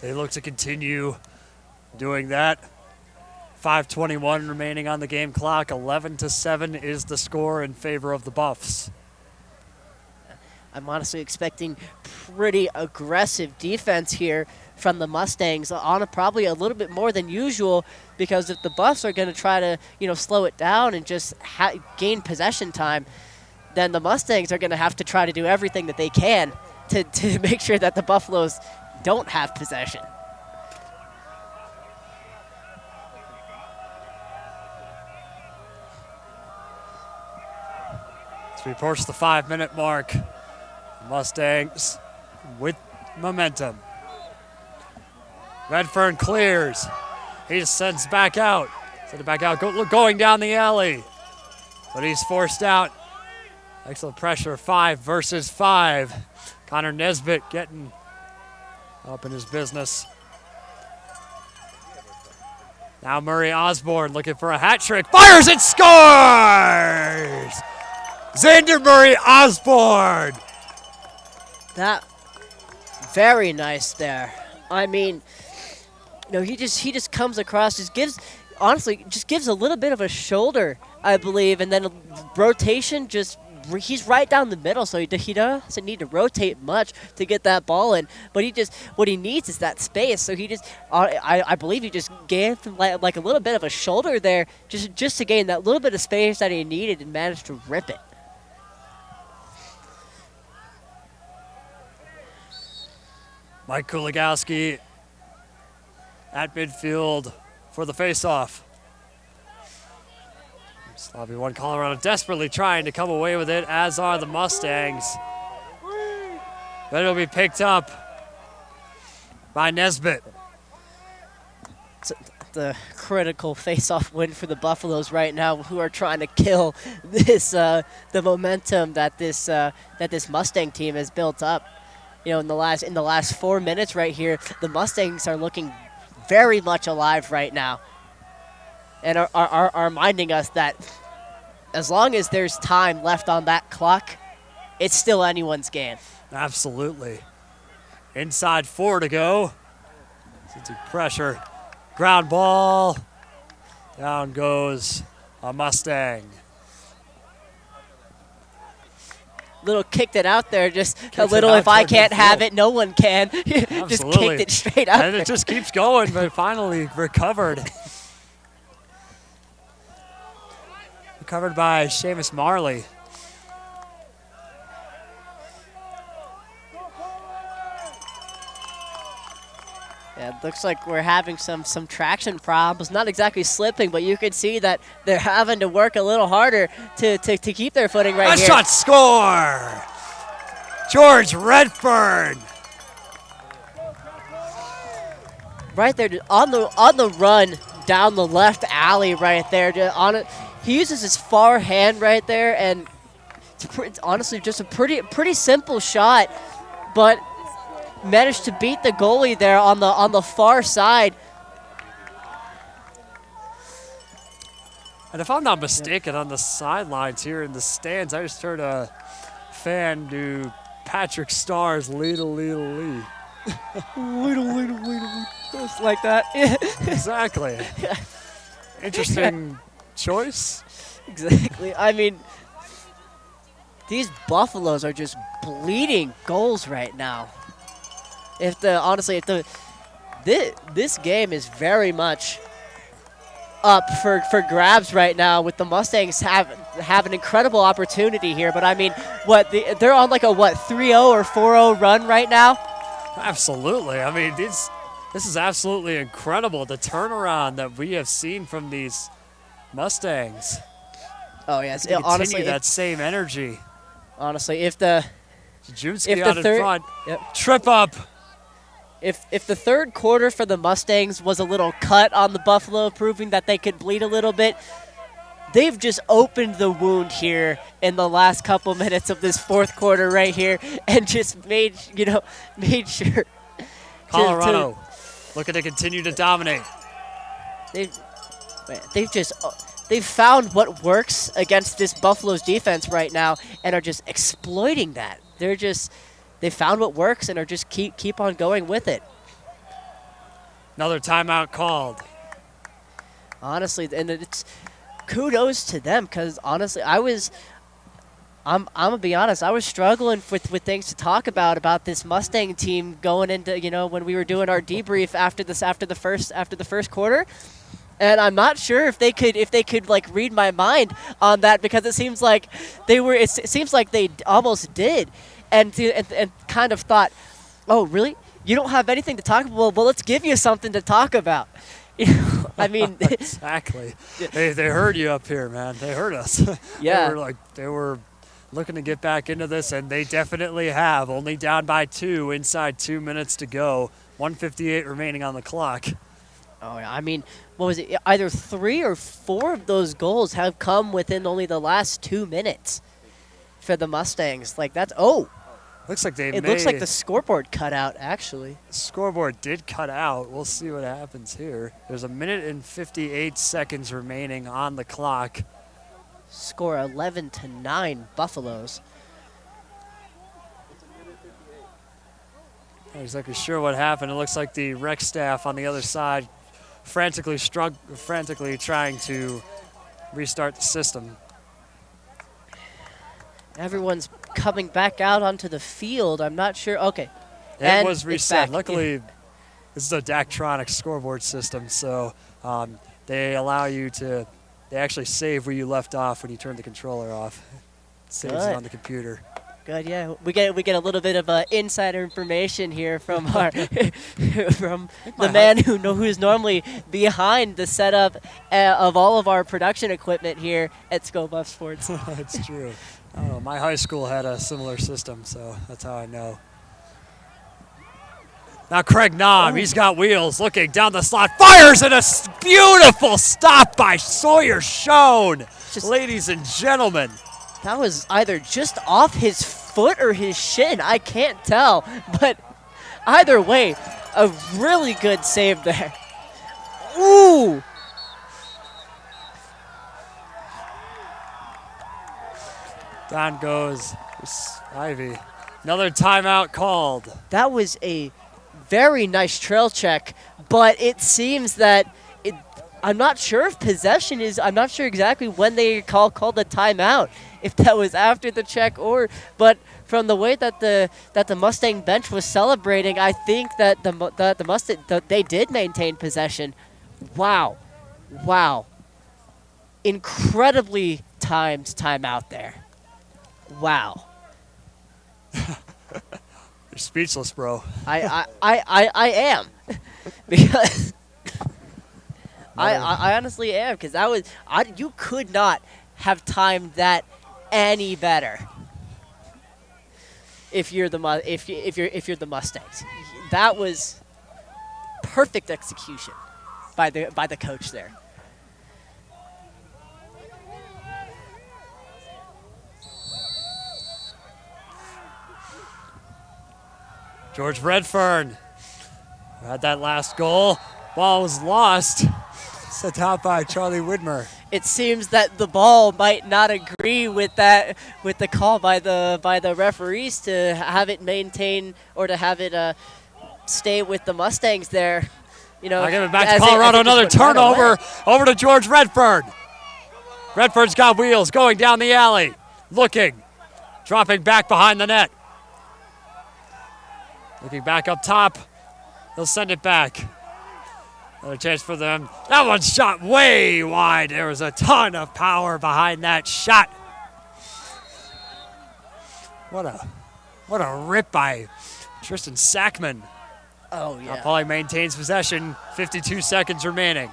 They look to continue doing that. 5:21 remaining on the game clock. 11-7 is the score in favor of the Buffs. I'm honestly expecting pretty aggressive defense here from the Mustangs, on probably a little bit more than usual, because if the Buffs are going to try to slow it down and just gain possession time, then the Mustangs are going to have to try to do everything that they can to make sure that the Buffaloes don't have possession. As we approach the 5-minute mark, Mustangs with momentum. Redfern clears. He just sends back out. Send it back out, going down the alley. But he's forced out. Excellent pressure, 5 versus 5. Connor Nesbitt getting up in his business. Now Murray Osborne looking for a hat trick. Fires and scores! Xander Murray Osborne! That, very nice there. I mean, he just comes across, just gives a little bit of a shoulder, I believe, and then a rotation, he's right down the middle, so he doesn't need to rotate much to get that ball in, but what he needs is that space, so I believe he just gave him like a little bit of a shoulder there, just to gain that little bit of space that he needed and managed to rip it. Mike Kuligowski at midfield for the faceoff. Lobby 1 Colorado desperately trying to come away with it, as are the Mustangs. But it'll be picked up by Nesbitt. It's the critical face-off win for the Buffaloes right now, who are trying to kill this the momentum that this Mustang team has built up. In the last 4 minutes right here, the Mustangs are looking very much alive right now, and are reminding us that as long as there's time left on that clock, it's still anyone's game. Absolutely. Inside 4 to go. Pressure. Ground ball. Down goes a Mustang. Little kicked it out there, just a little, if I can't have it, no one can. Just kicked it straight out and there. It just keeps going, but finally recovered. Recovered by Seamus Marley. Yeah, it looks like we're having some traction problems. Not exactly slipping, but you can see that they're having to work a little harder to keep their footing right here. Shot score! George Redfern. Right there, on the run down the left alley right there. He uses his far hand right there, and it's honestly just a pretty simple shot, but managed to beat the goalie there on the far side. And if I'm not mistaken, on the sidelines here in the stands, I just heard a fan do Patrick Starr's Little Lee. Little, just like that. Exactly. Interesting choice. Exactly. I mean, these Buffaloes are just bleeding goals right now. This game is very much up for grabs right now, with the Mustangs have an incredible opportunity here. But I mean, they're on like a 3-0 or 4-0 run right now. Absolutely. I mean, this is absolutely incredible, the turnaround that we have seen from these Mustangs. Oh yes, Continue that same energy. Honestly, if the Jujunski out in front. Yep. Trip up. If the third quarter for the Mustangs was a little cut on the Buffalo, proving that they could bleed a little bit, they've just opened the wound here in the last couple minutes of this fourth quarter right here, and just made sure. Colorado looking to continue to dominate. They've found what works against this Buffalo's defense right now, and are just exploiting that. They found what works and are just keep on going with it. Another timeout called. Honestly, and it's kudos to them, because honestly, I'm gonna be honest, I was struggling with things to talk about this Mustang team going into, when we were doing our debrief after the first quarter. And I'm not sure if they could like read my mind on that, because it seems like it seems like they almost did. And kind of thought, oh, really? You don't have anything to talk about? Well, let's give you something to talk about. I mean, exactly. They heard you up here, man. They heard us. Yeah. They were looking to get back into this, and they definitely have. Only down by 2 inside 2 minutes to go. 1:58 remaining on the clock. Oh, yeah. I mean, what was it? Either 3 or 4 of those goals have come within only the last 2 minutes for the Mustangs. Like, that's looks like it looks like the scoreboard cut out, actually. The scoreboard did cut out. We'll see what happens here. There's 1:58 seconds remaining on the clock. Score 11-9 Buffaloes. Not exactly sure what happened. It looks like the rec staff on the other side frantically trying to restart the system. Everyone's coming back out onto the field. I'm not sure. Okay. It was reset. Luckily, this is a Daktronics scoreboard system, so they allow you to. They actually save where you left off when you turn the controller off. It saves it on the computer. Good, yeah. We get a little bit of insider information here from our from the man who's normally behind the setup of all of our production equipment here at Skull Buff Sports. That's true. Oh, my high school had a similar system, so that's how I know. Now Craig Naum, he's got wheels, looking down the slot, fires, and a beautiful stop by Sawyer Schoen. Ladies and gentlemen. That was either just off his foot or his shin. I can't tell. But either way, a really good save there. Ooh! Down goes Ivy. Another timeout called. That was a very nice trail check, but it seems that I'm not sure if possession is. I'm not sure exactly when they called the timeout. If that was after the check but from the way that the Mustang bench was celebrating, I think that the Mustang they did maintain possession. Wow, incredibly timed timeout there. Wow. You're speechless, bro. I am because I honestly am, because you could not have timed that any better if you're the Mustangs. That was perfect execution by the coach there. George Redfern had that last goal. Ball was lost. Set out by Charlie Widmer. it seems that the ball might not agree with that with the call by the referees to have it maintain or to have it stay with the Mustangs there. You know, I give it back to as Colorado. it just Another went right turnover away. over to George Redford. Redford's got wheels going down the alley. Looking. Dropping back behind the net. Looking back up top. He'll send it back. Another chance for them. That one shot way wide. There was a ton of power behind that shot. What a rip by Tristan Sackman. Oh yeah. Pauly maintains possession. 52 seconds remaining.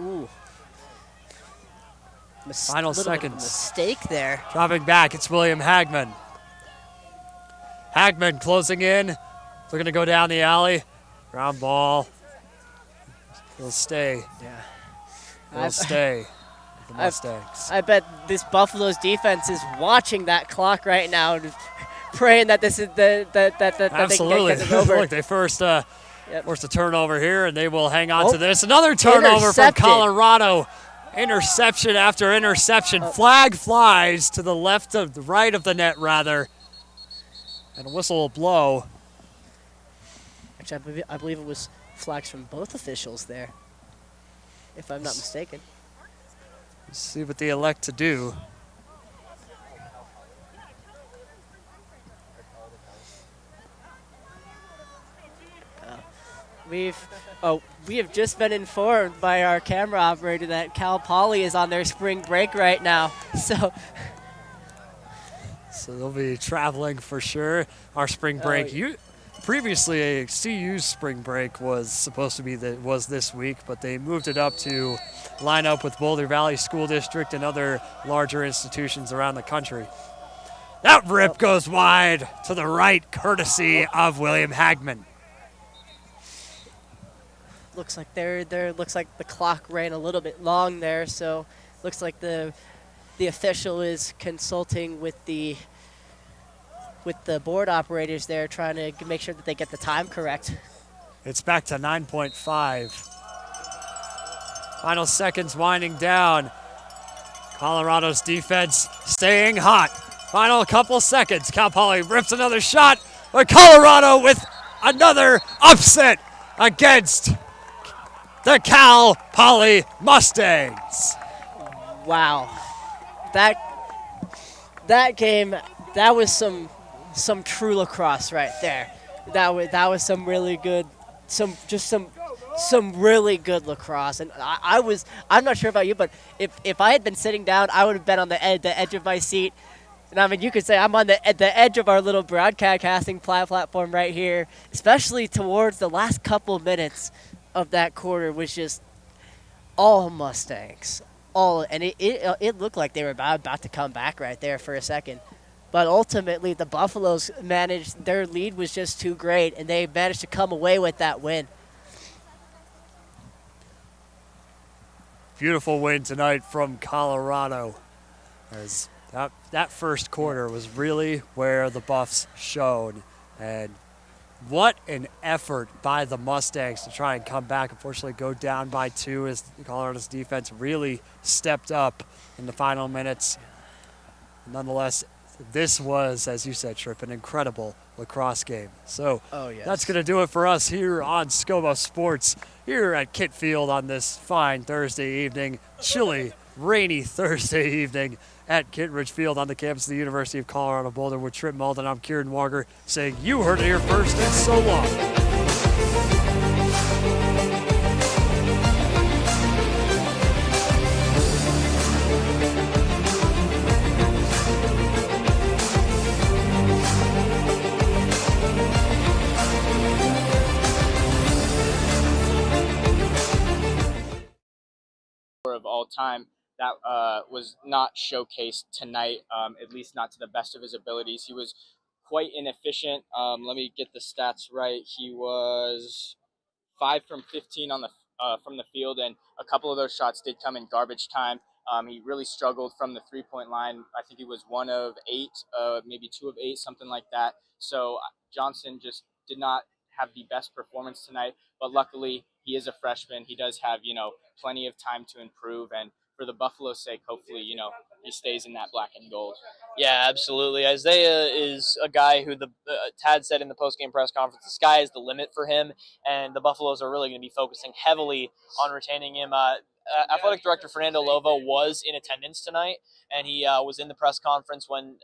Ooh. Final little bit of a seconds. mistake there. Dropping back, it's William Hagman. Hagman closing in. Looking to go down the alley. Ground ball. He'll stay. Yeah. He'll stay. The Mustangs. I bet this Buffalo's defense is watching that clock right now, and praying that this is that Absolutely. they can get this over. Look, they forced a turnover here, and they will hang on Oh, to this. Another turnover from intercepted. Colorado. Interception after interception. Flag flies to the left of the right of the net, rather. And a whistle will blow. Actually, I believe it was flags from both officials there, if I'm not mistaken. Let's see what they elect to do. We have just been informed by our camera operator that Cal Poly is on their spring break right now. So they'll be traveling for sure. Our spring break. Previously, a CU's spring break was supposed to be this week, but they moved it up to line up with Boulder Valley School District and other larger institutions around the country. That rip goes wide to the right, courtesy of William Hagman. Looks like looks like the clock ran a little bit long there, so looks like the official is consulting with the board operators there, trying to make sure that they get the time correct. It's back to 9.5. Final seconds winding down. Colorado's defense staying hot. Final couple seconds. Cal Poly rips another shot, but Colorado with another upset against the Cal Poly Mustangs. Wow, that game, that was some true lacrosse right there. That was some really good, some really good lacrosse. And I'm not sure about you, but if I had been sitting down, I would have been on the edge of my seat. And I mean, you could say I'm on the edge of our little broadcasting platform right here, especially towards the last couple minutes of that quarter, was just all Mustangs. And it looked like they were about to come back right there for a second. But ultimately, the Buffaloes managed, their lead was just too great, and they managed to come away with that win. Beautiful win tonight from Colorado. As that first quarter was really where the Buffs showed. And what an effort by the Mustangs to try and come back. Unfortunately, go down by 2 as Colorado's defense really stepped up in the final minutes. Nonetheless, this was, as you said, Tripp, an incredible lacrosse game. So that's going to do it for us here on SCOBA Sports, here at Kit Field on this fine Thursday evening, chilly, rainy Thursday evening at Kittredge Field on the campus of the University of Colorado Boulder with Tripp Malden. I'm Kieran Walker saying you heard it here first, and so long. Of all time that was not showcased tonight, at least not to the best of his abilities. He was quite inefficient. Let me get the stats right. He was 5 from 15 on the from the field, and a couple of those shots did come in garbage time. He really struggled from the three-point line. I think he was 1 of 8, maybe 2 of 8, something like that. So Johnson just did not have the best performance tonight, but luckily he is a freshman. He does have, plenty of time to improve. And for the Buffalo's sake, hopefully, he stays in that black and gold. Yeah, absolutely. Isaiah is a guy who the Tad said in the post-game press conference, the sky is the limit for him, and the Buffaloes are really going to be focusing heavily on retaining him. Athletic Director Fernando Lovo was in attendance tonight, and he was in the press conference when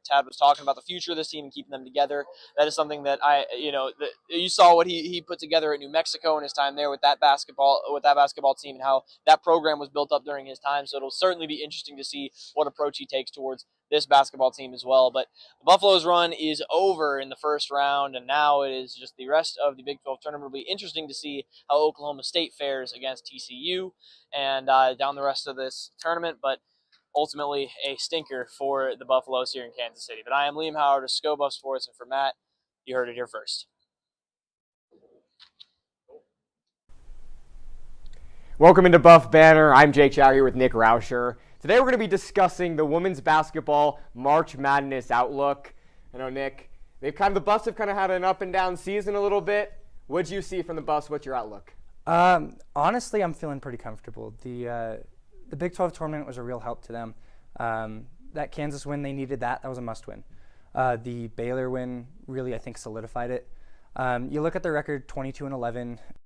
Tad was talking about the future of this team and keeping them together. That is something that you saw what he put together at New Mexico in his time there with that basketball team and how that program was built up during his time. So it'll certainly be interesting to see what approach he takes towards this basketball team as well. But the Buffaloes' run is over in the first round, and now it is just the rest of the Big 12 tournament. It'll be interesting to see how Oklahoma State fares against TCU and down the rest of this tournament. But ultimately, a stinker for the Buffaloes here in Kansas City. But I am Liam Howard of ScoBuff Sports, and for Matt, you heard it here first. Welcome into Buff Banner. I'm Jake Chow here with Nick Rauscher. Today we're going to be discussing the women's basketball March Madness outlook. I know, Nick, the Buffs have kind of had an up and down season a little bit. What'd you see from the Buffs? What's your outlook? Honestly, I'm feeling pretty comfortable. The Big 12 tournament was a real help to them. That Kansas win, they needed that. That was a must win. The Baylor win really, I think, solidified it. You look at their record, 22-11.